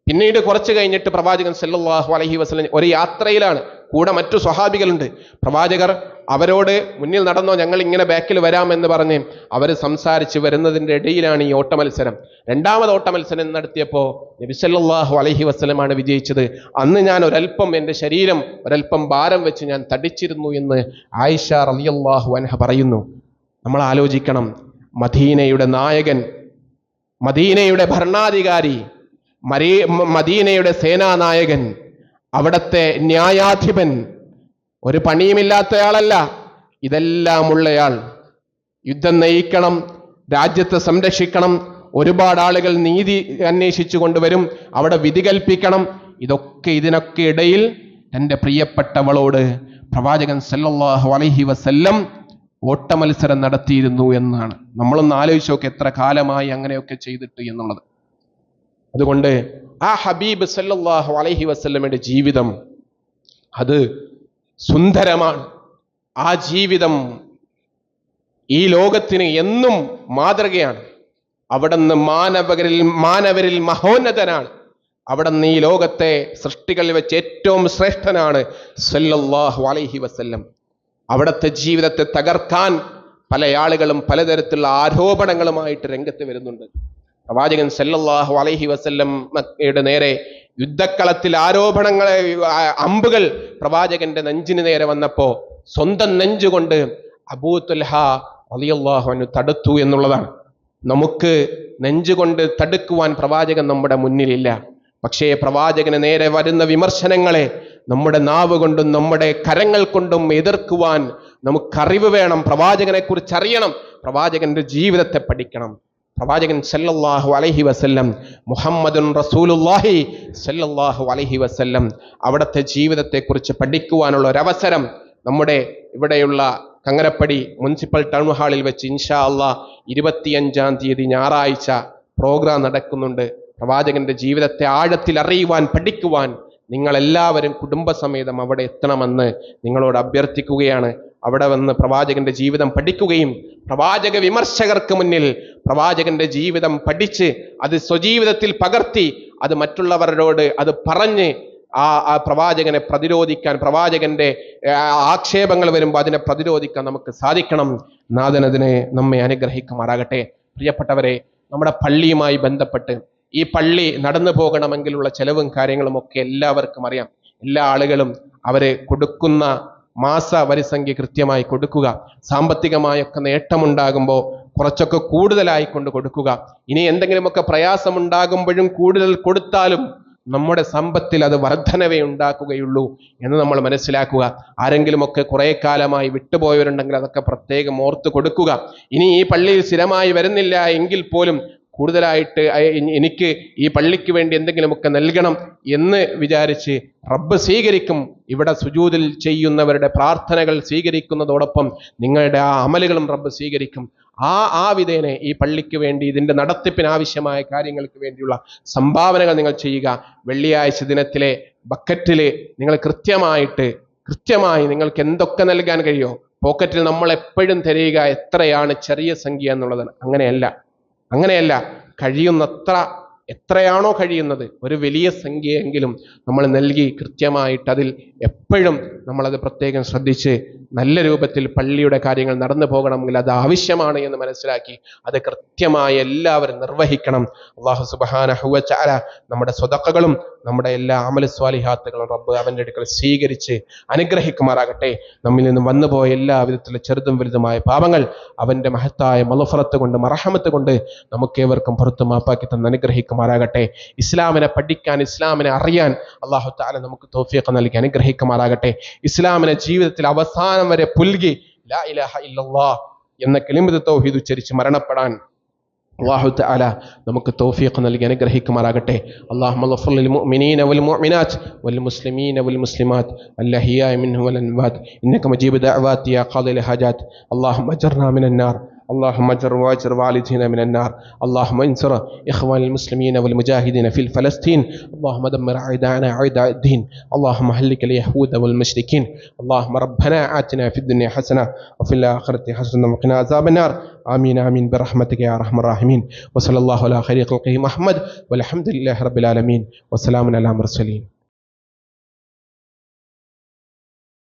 പിന്നീട് കുറച്ച് കഴിഞ്ഞിട്ട് പ്രവാചകൻ സല്ലല്ലാഹു അലൈഹി വസല്ലം ഒരു യാത്രയിലാണ്, കൂടെ മറ്റു സ്വഹാബികളുണ്ട്. പ്രവാചകർ അവരോട് മുന്നിൽ നടന്നോ, ഞങ്ങൾ ഇങ്ങനെ ബാക്കിൽ വരാമെന്ന് പറഞ്ഞ് അവർ സംസാരിച്ച് വരുന്നതിൻ്റെ ഇടയിലാണ് ഈ ഓട്ടമത്സരം. രണ്ടാമത് ഓട്ടമത്സരം നടത്തിയപ്പോൾ നബി സല്ലല്ലാഹു അലൈഹി വസല്ലമാണ് വിജയിച്ചത്. അന്ന് ഞാൻ ഒരൽപ്പം എൻ്റെ ശരീരം ഒരൽപ്പം ഭാരം വെച്ച് ഞാൻ തടിച്ചിരുന്നു എന്ന് ആയിഷ റളിയല്ലാഹു അൻഹ പറയുന്നു. നമ്മൾ ആലോചിക്കണം, മദീനയുടെ നായകൻ, മദീനയുടെ ഭരണാധികാരി, മദീനയുടെ സേനാനായകൻ, അവിടത്തെ ന്യായാധിപൻ, ഒരു പണിയുമില്ലാത്തയാളല്ല, ഇതെല്ലാം ഉള്ളയാൾ. യുദ്ധം നയിക്കണം, രാജ്യത്തെ സംരക്ഷിക്കണം, ഒരുപാട് ആളുകൾ നീതി അന്വേഷിച്ചു കൊണ്ടുവരും, അവിടെ വിധി കൽപ്പിക്കണം. ഇതിനൊക്കെ ഇടയിൽ തൻ്റെ പ്രിയപ്പെട്ടവളോട് പ്രവാചകൻ സല്ലല്ലാഹു അലൈഹി വസല്ലം ഓട്ടമത്സരം നടത്തിയിരുന്നു എന്നാണ്. നമ്മളൊന്ന് ആലോചിച്ച് നോക്ക്, എത്ര കാലമായി അങ്ങനെയൊക്കെ ചെയ്തിട്ട് എന്നുള്ളത്. അതുകൊണ്ട് ആ ഹബീബ് സല്ലല്ലാഹു അലൈഹി വസല്ലമയുടെ ജീവിതം അത് സുന്ദരമാണ്. ആ ജീവിതം ഈ ലോകത്തിന് എന്നും മാതൃകയാണ്. അവിടുന്ന് മാനവരിൽ മഹോന്നതനാണ്. അവിടുന്ന് ഈ ലോകത്തെ സൃഷ്ടികളിൽ വെച്ച് ഏറ്റവും ശ്രേഷ്ഠനാണ് സല്ലല്ലാഹു അലൈഹി വസല്ലം. അവിടുത്തെ ജീവിതത്തെ തകർക്കാൻ പല ആളുകളും പലതരത്തിലുള്ള ആരോപണങ്ങളുമായിട്ട് രംഗത്ത് വരുന്നുണ്ട്. പ്രവാചകൻ സല്ലല്ലാഹു അലൈഹി വസല്ലമയുടെ നേരെ യുദ്ധക്കളത്തിൽ അമ്പുകൾ പ്രവാചകന്റെ നെഞ്ചിന് നേരെ വന്നപ്പോ സ്വന്തം നെഞ്ചുകൊണ്ട് അബൂ തുൽഹ റളിയല്ലാഹു അൻഹു തടുത്തു എന്നുള്ളതാണ്. നമുക്ക് നെഞ്ചുകൊണ്ട് തടുക്കുവാൻ പ്രവാചകൻ നമ്മുടെ മുന്നിലില്ല. പക്ഷേ പ്രവാചകന് നേരെ വരുന്ന വിമർശനങ്ങളെ നമ്മുടെ നാവ് കൊണ്ടും നമ്മുടെ കരങ്ങൾ കൊണ്ടും എതിർക്കുവാൻ നമുക്കറിവ് വേണം. പ്രവാചകനെ കുറിച്ച് അറിയണം, പ്രവാചകന്റെ ജീവിതത്തെ പഠിക്കണം. പ്രവാചകൻ സല്ലല്ലാഹു അലൈഹി വസല്ലം മുഹമ്മദുൻ റസൂലുള്ളാഹി സല്ലല്ലാഹു അലൈഹി വസല്ലം അവിടുത്തെ ജീവിതത്തെക്കുറിച്ച് പഠിക്കുവാനുള്ള ഒരവസരം നമ്മുടെ ഇവിടെയുള്ള കങ്ങരപ്പടി മുനിസിപ്പൽ ടൗൺ ഹാളിൽ വെച്ച് ഇൻഷാ അല്ലാഹ് 25-ാം തീയതി ഞായറാഴ്ച പ്രോഗ്രാം നടക്കുന്നുണ്ട്. പ്രവാചകന്റെ ജീവിതത്തെ ആഴത്തിൽ അറിയുവാൻ, പഠിക്കുവാൻ നിങ്ങളെല്ലാവരും കുടുംബസമേതം അവിടെ എത്തണമെന്ന് നിങ്ങളോട് അഭ്യർത്ഥിക്കുകയാണ്. അവിടെ വന്ന് പ്രവാചകന്റെ ജീവിതം പഠിക്കുകയും പ്രവാചക വിമർശകർക്ക് മുന്നിൽ പ്രവാചകന്റെ ജീവിതം പഠിച്ച് അത് സ്വജീവിതത്തിൽ പകർത്തി അത് മറ്റുള്ളവരോട് അത് പറഞ്ഞ് ആ പ്രവാചകനെ പ്രതിരോധിക്കാൻ, പ്രവാചകന്റെ ആക്ഷേപങ്ങൾ വരുമ്പോൾ അതിനെ പ്രതിരോധിക്കാൻ നമുക്ക് സാധിക്കണം. നാഥൻ അതിനെ നമ്മെ അനുഗ്രഹിക്കുമാറാകട്ടെ. പ്രിയപ്പെട്ടവരെ, നമ്മുടെ പള്ളിയുമായി ബന്ധപ്പെട്ട് ഈ പള്ളി നടന്നു പോകണമെങ്കിലുള്ള ചെലവും കാര്യങ്ങളും ഒക്കെ എല്ലാവർക്കും അറിയാം. എല്ലാ ആളുകളും അവര് കൊടുക്കുന്ന മാസ വരിസംഖ്യ കൃത്യമായി കൊടുക്കുക, സാമ്പത്തികമായൊക്കെ നേട്ടമുണ്ടാകുമ്പോൾ കുറച്ചൊക്കെ കൂടുതലായി കൊണ്ട് കൊടുക്കുക. ഇനി എന്തെങ്കിലുമൊക്കെ പ്രയാസമുണ്ടാകുമ്പോഴും കൂടുതൽ കൊടുത്താലും നമ്മുടെ സമ്പത്തിൽ അത് വർധനവേ ഉണ്ടാക്കുകയുള്ളൂ എന്ന് നമ്മൾ മനസ്സിലാക്കുക. ആരെങ്കിലുമൊക്കെ കുറെ കാലമായി വിട്ടുപോയവരുണ്ടെങ്കിൽ അതൊക്കെ പ്രത്യേകം ഓർത്ത് കൊടുക്കുക. ഇനി ഈ പള്ളിയിൽ സ്ഥിരമായി വരുന്നില്ല എങ്കിൽ പോലും കൂടുതലായിട്ട് എനിക്ക് ഈ പള്ളിക്ക് വേണ്ടി എന്തെങ്കിലുമൊക്കെ നൽകണം എന്ന് വിചാരിച്ച് റബ്ബ് സ്വീകരിക്കും. ഇവിടെ സുജൂദിൽ ചെയ്യുന്നവരുടെ പ്രാർത്ഥനകൾ സ്വീകരിക്കുന്നതോടൊപ്പം നിങ്ങളുടെ ആ അമലുകളും റബ്ബ് സ്വീകരിക്കും. ആ വിധേനെ ഈ പള്ളിക്ക് വേണ്ടി, ഇതിൻ്റെ നടത്തിപ്പിന് ആവശ്യമായ കാര്യങ്ങൾക്ക് വേണ്ടിയുള്ള സംഭാവനകൾ നിങ്ങൾ ചെയ്യുക. വെള്ളിയാഴ്ച ദിനത്തിലെ ബക്കറ്റിൽ നിങ്ങൾ കൃത്യമായി നിങ്ങൾക്ക് എന്തൊക്കെ നൽകാൻ കഴിയോ, പോക്കറ്റിൽ നമ്മൾ എപ്പോഴും തരിക എത്രയാണ് ചെറിയ സംഖ്യ എന്നുള്ളതാണ്. അങ്ങനെയല്ല, കഴിയുന്നത്ര എത്രയാണോ കഴിയുന്നത് ഒരു വലിയ സംഖ്യയെങ്കിലും നമ്മൾ നൽകി കൃത്യമായിട്ട് അതിൽ എപ്പോഴും നമ്മളത് പ്രത്യേകം ശ്രദ്ധിച്ച് നല്ല രൂപത്തിൽ പള്ളിയുടെ കാര്യങ്ങൾ നടന്നു പോകണമെങ്കിൽ അത് ആവശ്യമാണ് എന്ന് മനസ്സിലാക്കി അത് കൃത്യമായി എല്ലാവരും നിർവഹിക്കണം. അല്ലാഹു സുബ്ഹാനഹു വ തആല നമ്മുടെ സ്വതക്കകളും നമ്മുടെ എല്ലാ അമൽ സ്വാലിഹാത്തുകളും റബ്ബ് അവൻ്റെ അടുക്കൽ സ്വീകരിച്ച് അനുഗ്രഹിക്കുമാറാകട്ടെ. നമ്മിൽ നിന്നും വന്നുപോയ എല്ലാ വിധത്തിലുള്ള ചെറുതും വലുതുമായ പാപങ്ങൾ അവൻ്റെ മഹത്തായ മഗ്ഫിറത്ത് കൊണ്ട്, മർഹമത്ത് കൊണ്ട് നമുക്കേവർക്കും പുറത്തു മാപ്പാക്കി തന്ന് അനുഗ്രഹിക്കുമാറാകട്ടെ. ഇസ്ലാമിനെ പഠിക്കാൻ, ഇസ്ലാമിനെ അറിയാൻ അല്ലാഹു തആല നമുക്ക് തൗഫീഖ് നൽകി അനുഗ്രഹിക്കുമാറാകട്ടെ. ഇസ്ലാമിനെ ജീവിതത്തിൽ അവസാനം വരെ പുൽകി ലാ ഇലാഹ ഇല്ലല്ലാഹ് എന്ന കലിമത്ത് തൗഹീദ് ഉച്ചരിച്ച് മരണപ്പെടാൻ അല്ലാഹു തആല നമുക്ക് തൗഫീഖ് നൽകി അനുഗ്രഹിക്കുമാറാകട്ടെ. അല്ലാഹുമ്മ ഗ്ഫിർ ലിൽ മുഅ്മിനീന വൽ മുഅ്മിനാത്ത് വൽ മുസ്ലിമീന വൽ മുസ്ലിമാത്ത് അൽഅഹ്യാഇ മിൻഹും വൽ അംവാത്ത് ഇന്നക മുജീബു ദഅവാതി യാ ഖാദിൽ ഹജാത്ത്. അല്ലാഹുമ്മ അജ്ർനാ മിനൻ നാർ اللهم اجر واجر والدينا من النار. اللهم انصر إخوان المسلمين والمجاهدين في فلسطين. اللهم دمر أعداءنا أعداء الدين. اللهم هلك اليهود والمشركين. اللهم ربنا آتنا في الدنيا حسنة وفي الآخرة حسنة وقنا عذاب النار. آمين آمين برحمتك يا أرحم الراحمين. وصلى الله على خير خلقه محمد والحمد لله رب العالمين. وسلام على المرسلين.